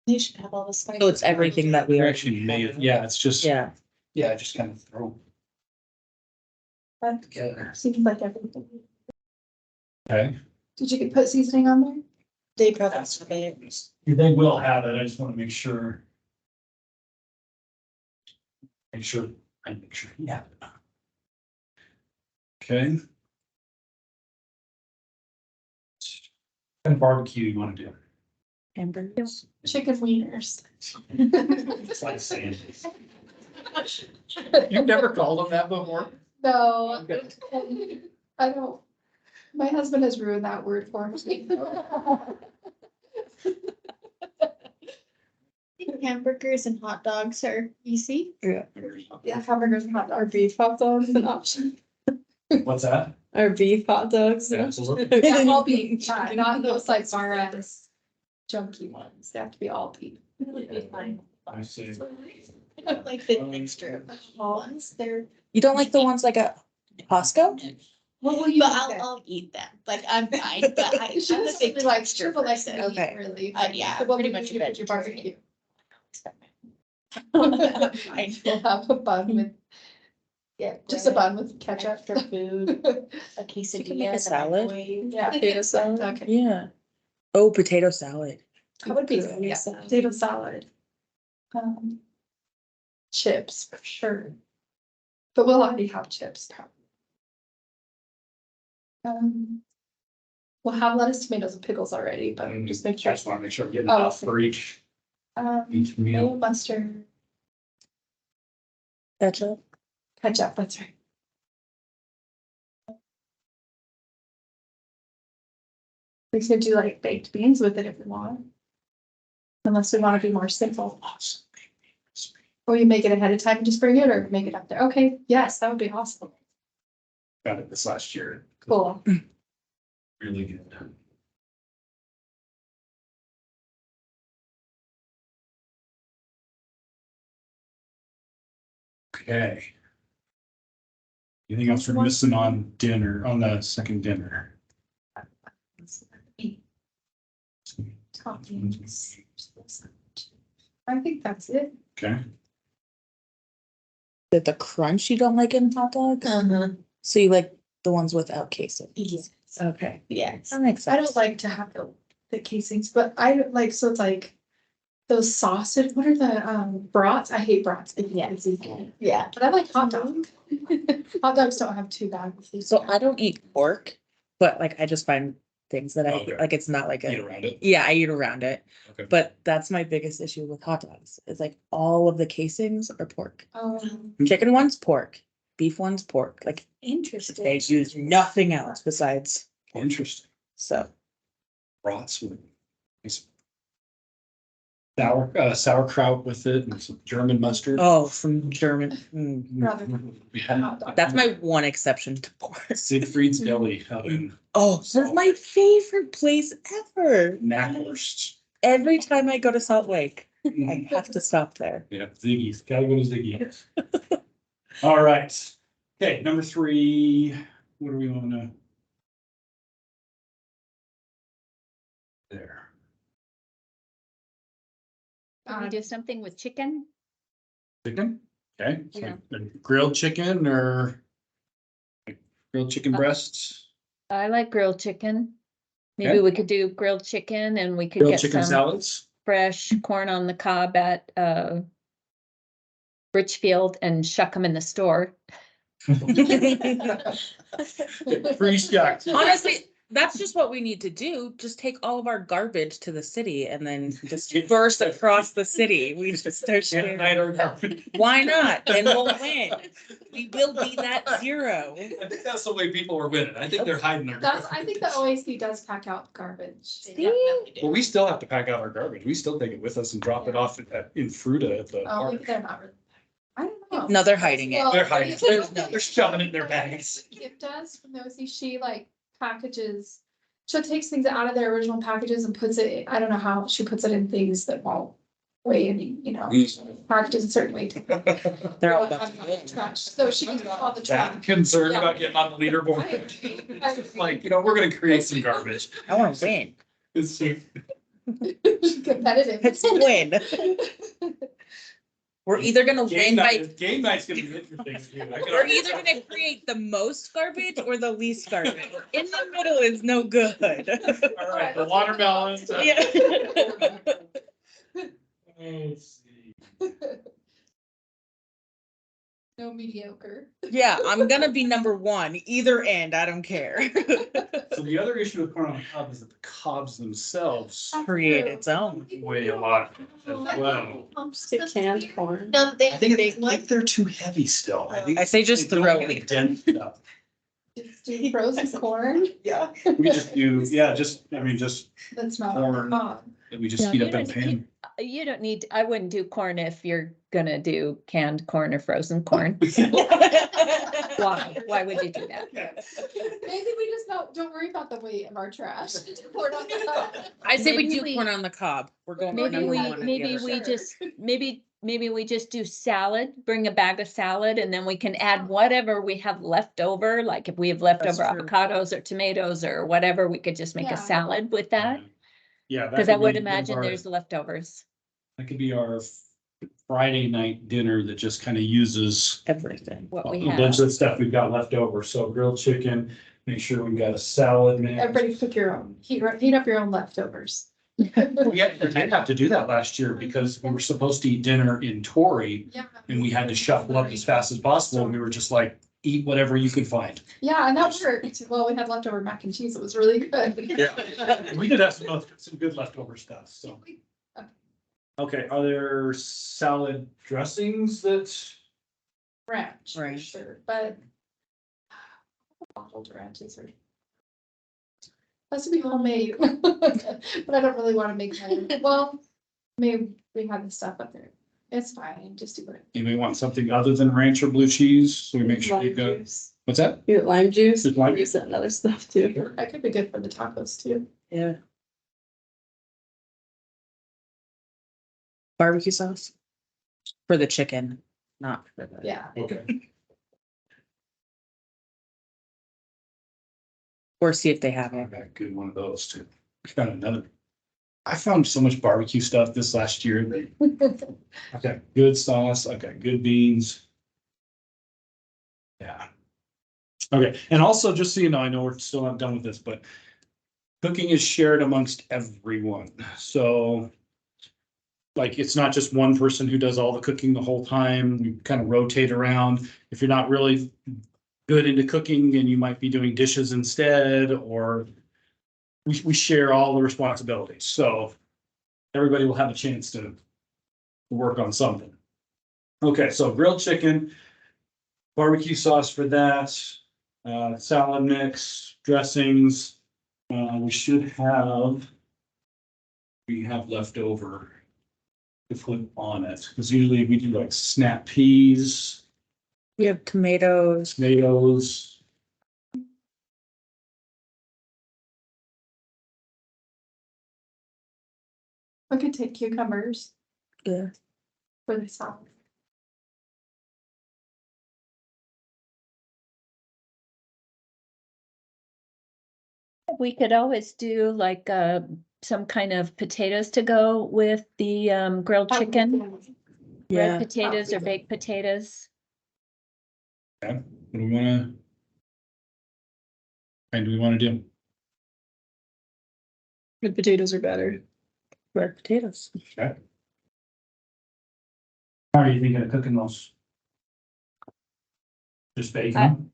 You should have all the spices. So it's everything that we We are. actually made it, yeah, it's just, Yeah, yeah, just kind of throw That together. seems like everything. Okay. Did you put seasoning on there? They probably. They will have it, I just want to make sure. I make sure, yeah. Okay. What kind of barbecue you want to do? hamburgers. Chicken wieners. It's like saying. You've never called them that before? No, I don't. My husband has ruined that word for me. Hamburgers and hot dogs are easy. Yeah. Yeah, hamburgers and hot dog, or beef hot dogs an option. What's that? Or beef hot dogs. Yeah, absolutely. Yeah, all beef, not those like RS junky ones. They have to be all beef. I see. I don't like the mixture of the ones. They're, You don't like the ones like at Costco? What will you? but I'll eat them. Like I'm fine, but I'm a big like texture triple like person. meat, Okay. really. Yeah, So what pretty would much you a put your barbecue? I'm fine. We'll have a bun with, yeah, just a bun with ketchup. Extra food, a You can quesadilla, make a in the salad. microwave. Yeah, potato salad. Okay. Yeah. Oh, potato salad. That would be Potato good, yeah, salad. potato salad. Chips for sure. But we'll already have chips probably. We'll have lettuce, tomatoes and pickles already, but just make I sure. just want to make sure I'm getting Oh, enough okay. for each Mayo, meal. mustard, Ketchup. ketchup, that's right. We could do like baked beans with it if we want. Unless we want to be more simple. Awesome. Or you make it ahead of time and just bring it or make it up there. Okay, yes, that would be awesome. Got it this last year. Cool. Really good. Okay. Anything else we're missing on dinner, on the second dinner? Toppings. I think that's it. Okay. The crunch you don't like in hot dogs? So you like the ones without casing? Yes. Okay. Yes. That makes I sense. don't like to have the casings, but I like, so it's like those sausage, what are the brats? I hate brats. Yeah. Yeah, but I like hot dog. Hot dogs don't have too bad with these. So I don't eat pork, but like I just find things that I Okay. like it's not like Eat a, around it. yeah, I eat around it. Okay. But that's my biggest issue with hot dogs. Is like all of the casings are pork. Chicken one's pork, beef one's pork. Like Interesting. they use nothing else besides, Interesting. so Brats with sauerkraut with it and some German mustard. oh, from German. Rather Yeah. hot dog. That's my one exception to pork. Siegfried's Deli up in Oh, that's my favorite place ever. Knackhurst. Every time I go to Salt Lake, I have to stop there. Yeah, Ziggy's, gotta go to Ziggy. All right. Okay, number 3, what do we wanna? There. Can we do something with chicken? Chicken, okay, so Yeah. grilled chicken or grilled chicken breasts, I like grilled chicken. Maybe Okay. we could do grilled chicken and we could grilled get chicken some salads. fresh corn on the cob at Richfield and shuck them in the store. Free shucks. Honestly, that's just what we need to do. Just take all of our garbage to the city and then disperse across the city. We just start sharing. Why not? Then we'll win. We will be that zero. I think that's the way people are winning. I think they're hiding their. I think the OAC does pack out garbage. Well, we still have to pack out our garbage. We still take it with us and drop it off in Fruta at the Oh, maybe park. they're not really. I don't know. No, they're hiding it. Well, They're hiding, they're shoving it in their bags. Gift does from the OAC, she like packages, she takes things out of their original packages and puts it, I don't know how, she puts it in things that won't weigh any, packages in certain way. They're all Trash, so she can all the trash. That concerned Yeah. about getting on the I leaderboard. agree. It's like, we're gonna create some garbage. I want to win. It's Competitive. It's a win. We're either gonna win by, game night's gonna be interesting. too. I can we're either gonna create the most garbage or the least garbage. In the middle is no good. All right, the watermelons. Yeah. Let's see. No mediocre. Yeah, I'm gonna be number one, either end, I don't care. So the other issue with corn on the cob is that the cobs themselves Create its own. weigh a lot as well. Canned corn. No, I think they're too heavy still. I say just they don't throw get it. dense enough. Just do frozen corn, Yeah. We just do, just that's not Corn. on. we just No, heat you up in a don't- pan. You don't need, I wouldn't do corn if you're gonna do canned corn or frozen corn. Why? Why would you do that? Maybe we just don't worry about the weight of our trash. Corn on the cob. I say we Maybe do we- corn on the cob. We're going for Maybe number we, one. at the maybe other we side. just, maybe we just do salad, bring a bag of salad and then we can add whatever we have left over. Like if we have That's leftover true. avocados or tomatoes or whatever, we could just make Yeah. a salad with that. Yeah. that Cause I could would be imagine our- there's leftovers. That could be our Friday night dinner that just kind of uses Everything. What a we bunch have. of stuff we've got left over. So grilled chicken, make sure we've got a salad mix. Everybody cook your own, heat up your own leftovers. We did have to do that last year because we were supposed to eat dinner in Torrey Yeah. and we had to shuffle up as fast as possible. And we were just like, eat whatever you could find. Yeah, and that worked. Well, we had leftover mac and cheese. It was really good. And we did have some good leftover stuff, so. Okay, are there salad dressings that? Ranch, for Ranch. sure, but bottled ranches are. Has to be homemade, but I don't really want to make mine. Well, maybe we have the stuff up there. It's fine, just do it. Anybody want something other than ranch or blue cheese? So we make sure you've got, what's that? You get lime juice, Just lime. use that in other stuff too. That could be good for the tacos too. Yeah. Barbecue sauce? For the chicken, not for the. Yeah. Okay. Or see if they have I it. got a good one of those too. Got another. I found so much barbecue stuff this last year. I've got good sauce, I've got good beans. Yeah. Okay, and also just so you know, I know we're still not done with this, but cooking is shared amongst everyone, so. Like, it's not just one person who does all the cooking the whole time, we kind of rotate around. If you're not really good into cooking and you might be doing dishes instead, or we share all the responsibilities, so everybody will have a chance to work on something. Okay, so grilled chicken, barbecue sauce for that, salad mix, dressings. We have leftover to put on it, because usually we do like snap peas, We have tomatoes. tomatoes. I could take cucumbers Yeah. for the salad. We could always do like some kind of potatoes to go with the grilled chicken, red potatoes or baked potatoes. Okay, what do we wanna? And do we wanna do? The potatoes are better. Red potatoes. Okay. How are you thinking of cooking those? Just bake them?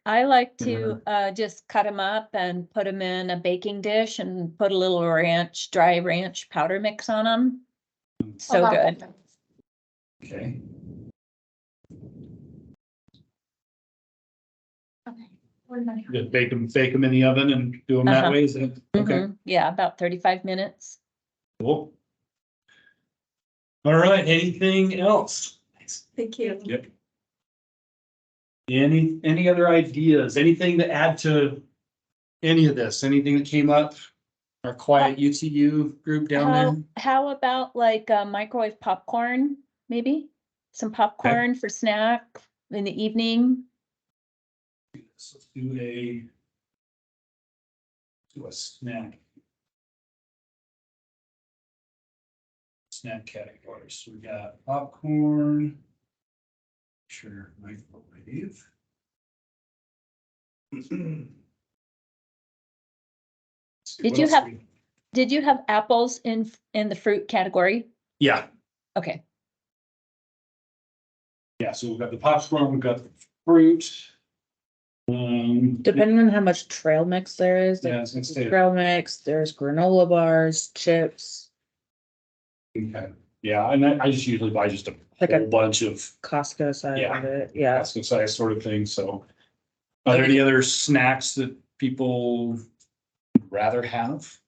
I like to just cut them up and put them in a baking dish and put a little dry ranch powder mix on them. So good. Okay. Just bake them in the oven and do them that Uh-huh. way, is it? Okay, Mhm. Yeah, about 35 minutes. cool. All right, anything else? Thank you. Yep. Any other ideas? Anything to add to any of this? Anything that came up? Our quiet UTU group down there? How about like microwave popcorn, maybe? Some popcorn for snack in the evening? Let's do a snack category. So we got popcorn. Sure, microwave. Did you have apples in the fruit category? Yeah, Okay. yeah, so we've got the popcorn, we've got the fruit. Depending on how much trail mix there is, Yeah, there's it's gonna stay. trail mix, there's granola bars, chips, Okay, yeah, and I just usually buy just a Like a- whole bunch of Costco side Yeah. of it, yeah. basket size sort of thing, so. Are there any other snacks that people would rather have?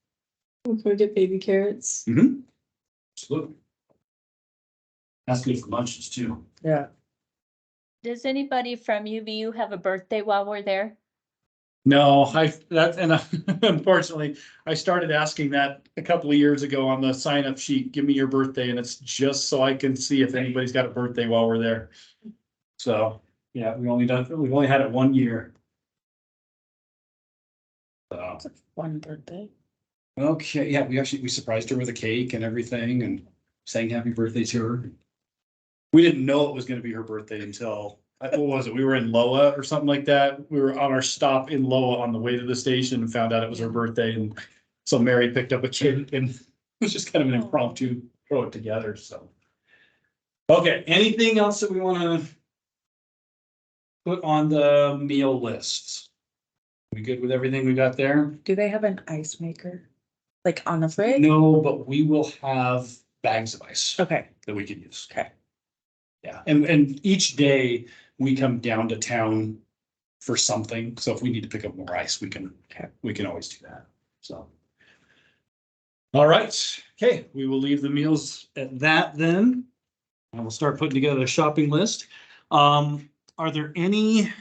We could get baby carrots. Mm-hmm. Absolutely. That's good for lunches too. Yeah. Does anybody from UVU have a birthday while we're there? No, unfortunately, I started asking that a couple of years ago on the sign up sheet, give me your birthday, and it's just so I can see if anybody's got a birthday while we're there. So, yeah, we've only had it 1 year. So, It's a fun birthday. okay, yeah, we surprised her with a cake and everything and sang happy birthday to her. We didn't know it was gonna be her birthday until, what was it? We were in Loa or something like that. We were on our stop in Loa on the way to the station and found out it was her birthday. And so Mary picked up a cake and it was just kind of an impromptu throw it together, so. Okay, anything else that we wanna put on the meal list? We good with everything we got there? Do they have an ice maker? Like on the fridge? No, but we will have bags of ice Okay, that we can use. okay. Yeah, and each day we come down to town for something. So if we need to pick up more ice, we can always do that. So. All right, okay, we will leave the meals at that then. And we'll start putting together a shopping list. Are there any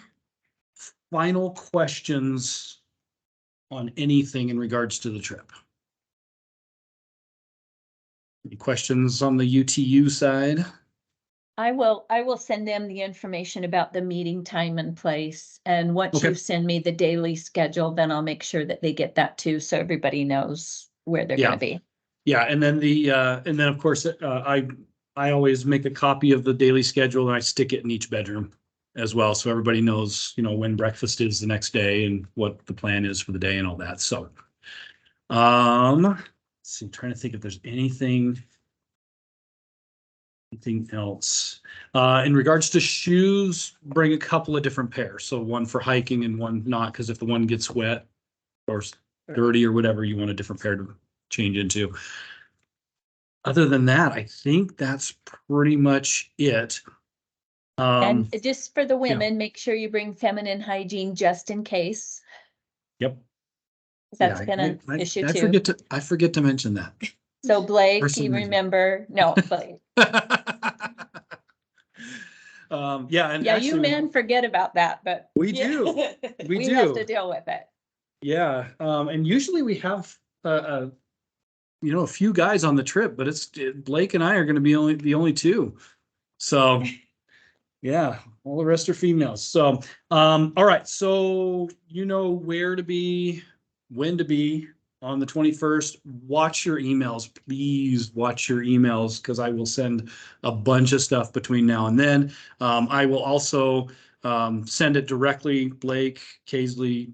final questions on anything in regards to the trip? Any questions on the UTU side? I will send them the information about the meeting time and place. And once Okay. you send me the daily schedule, then I'll make sure that they get that too, so everybody knows where they're Yeah. gonna be. Yeah, and then of course, I always make a copy of the daily schedule and I stick it in each bedroom as well, so everybody knows, when breakfast is the next day and what the plan is for the day and all that, so. Let's see, I'm trying to think if there's anything else. In regards to shoes, bring a couple of different pairs, so one for hiking and one not, because if the one gets wet or dirty or whatever, you want a different pair to change into. Other than that, I think that's pretty much it. And just for the women, make sure you bring feminine hygiene just in case. Yep. That's Yeah, been an issue I too. forget to mention that. So Blake, For some you reason. remember, no, Blake. Yeah, and Yeah, you actually, men forget about that, but. We do. We We have do. to deal with it. Yeah, and usually we have a few guys on the trip, but Blake and I are going to be the only two. So, yeah, all the rest are females. So, all right. So you know where to be, when to be. on the 21st, watch your emails, please watch your emails, because I will send a bunch of stuff between now and then. I will also send it directly, Blake, Kaisley,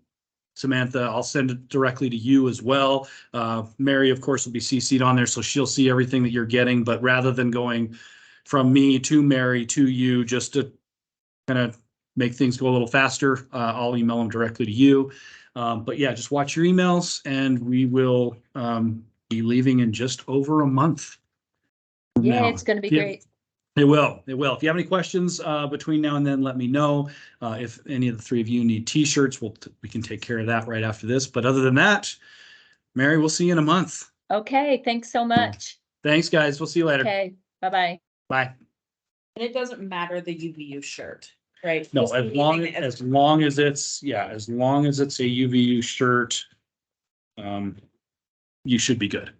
Samantha, I'll send it directly to you as well. Mary, of course, will be CC'd on there, so she'll see everything that you're getting, but rather than going from me to Mary to you, just to kind of make things go a little faster, I'll email them directly to you. But yeah, just watch your emails, and we will be leaving in just over a month. from Yeah, now. it's gonna be Yeah. great. It will. It will. If you have any questions between now and then, let me know. If any of the three of you need T-shirts, we can take care of that right after this. But other than that, Mary, we'll see you in a month. Okay, thanks so much. Thanks, guys. We'll see you later. Okay, bye-bye. Bye. And it doesn't matter the UVU shirt, right? No, Just as long leaving it as long as it's as long as it's a UVU shirt, you should be good.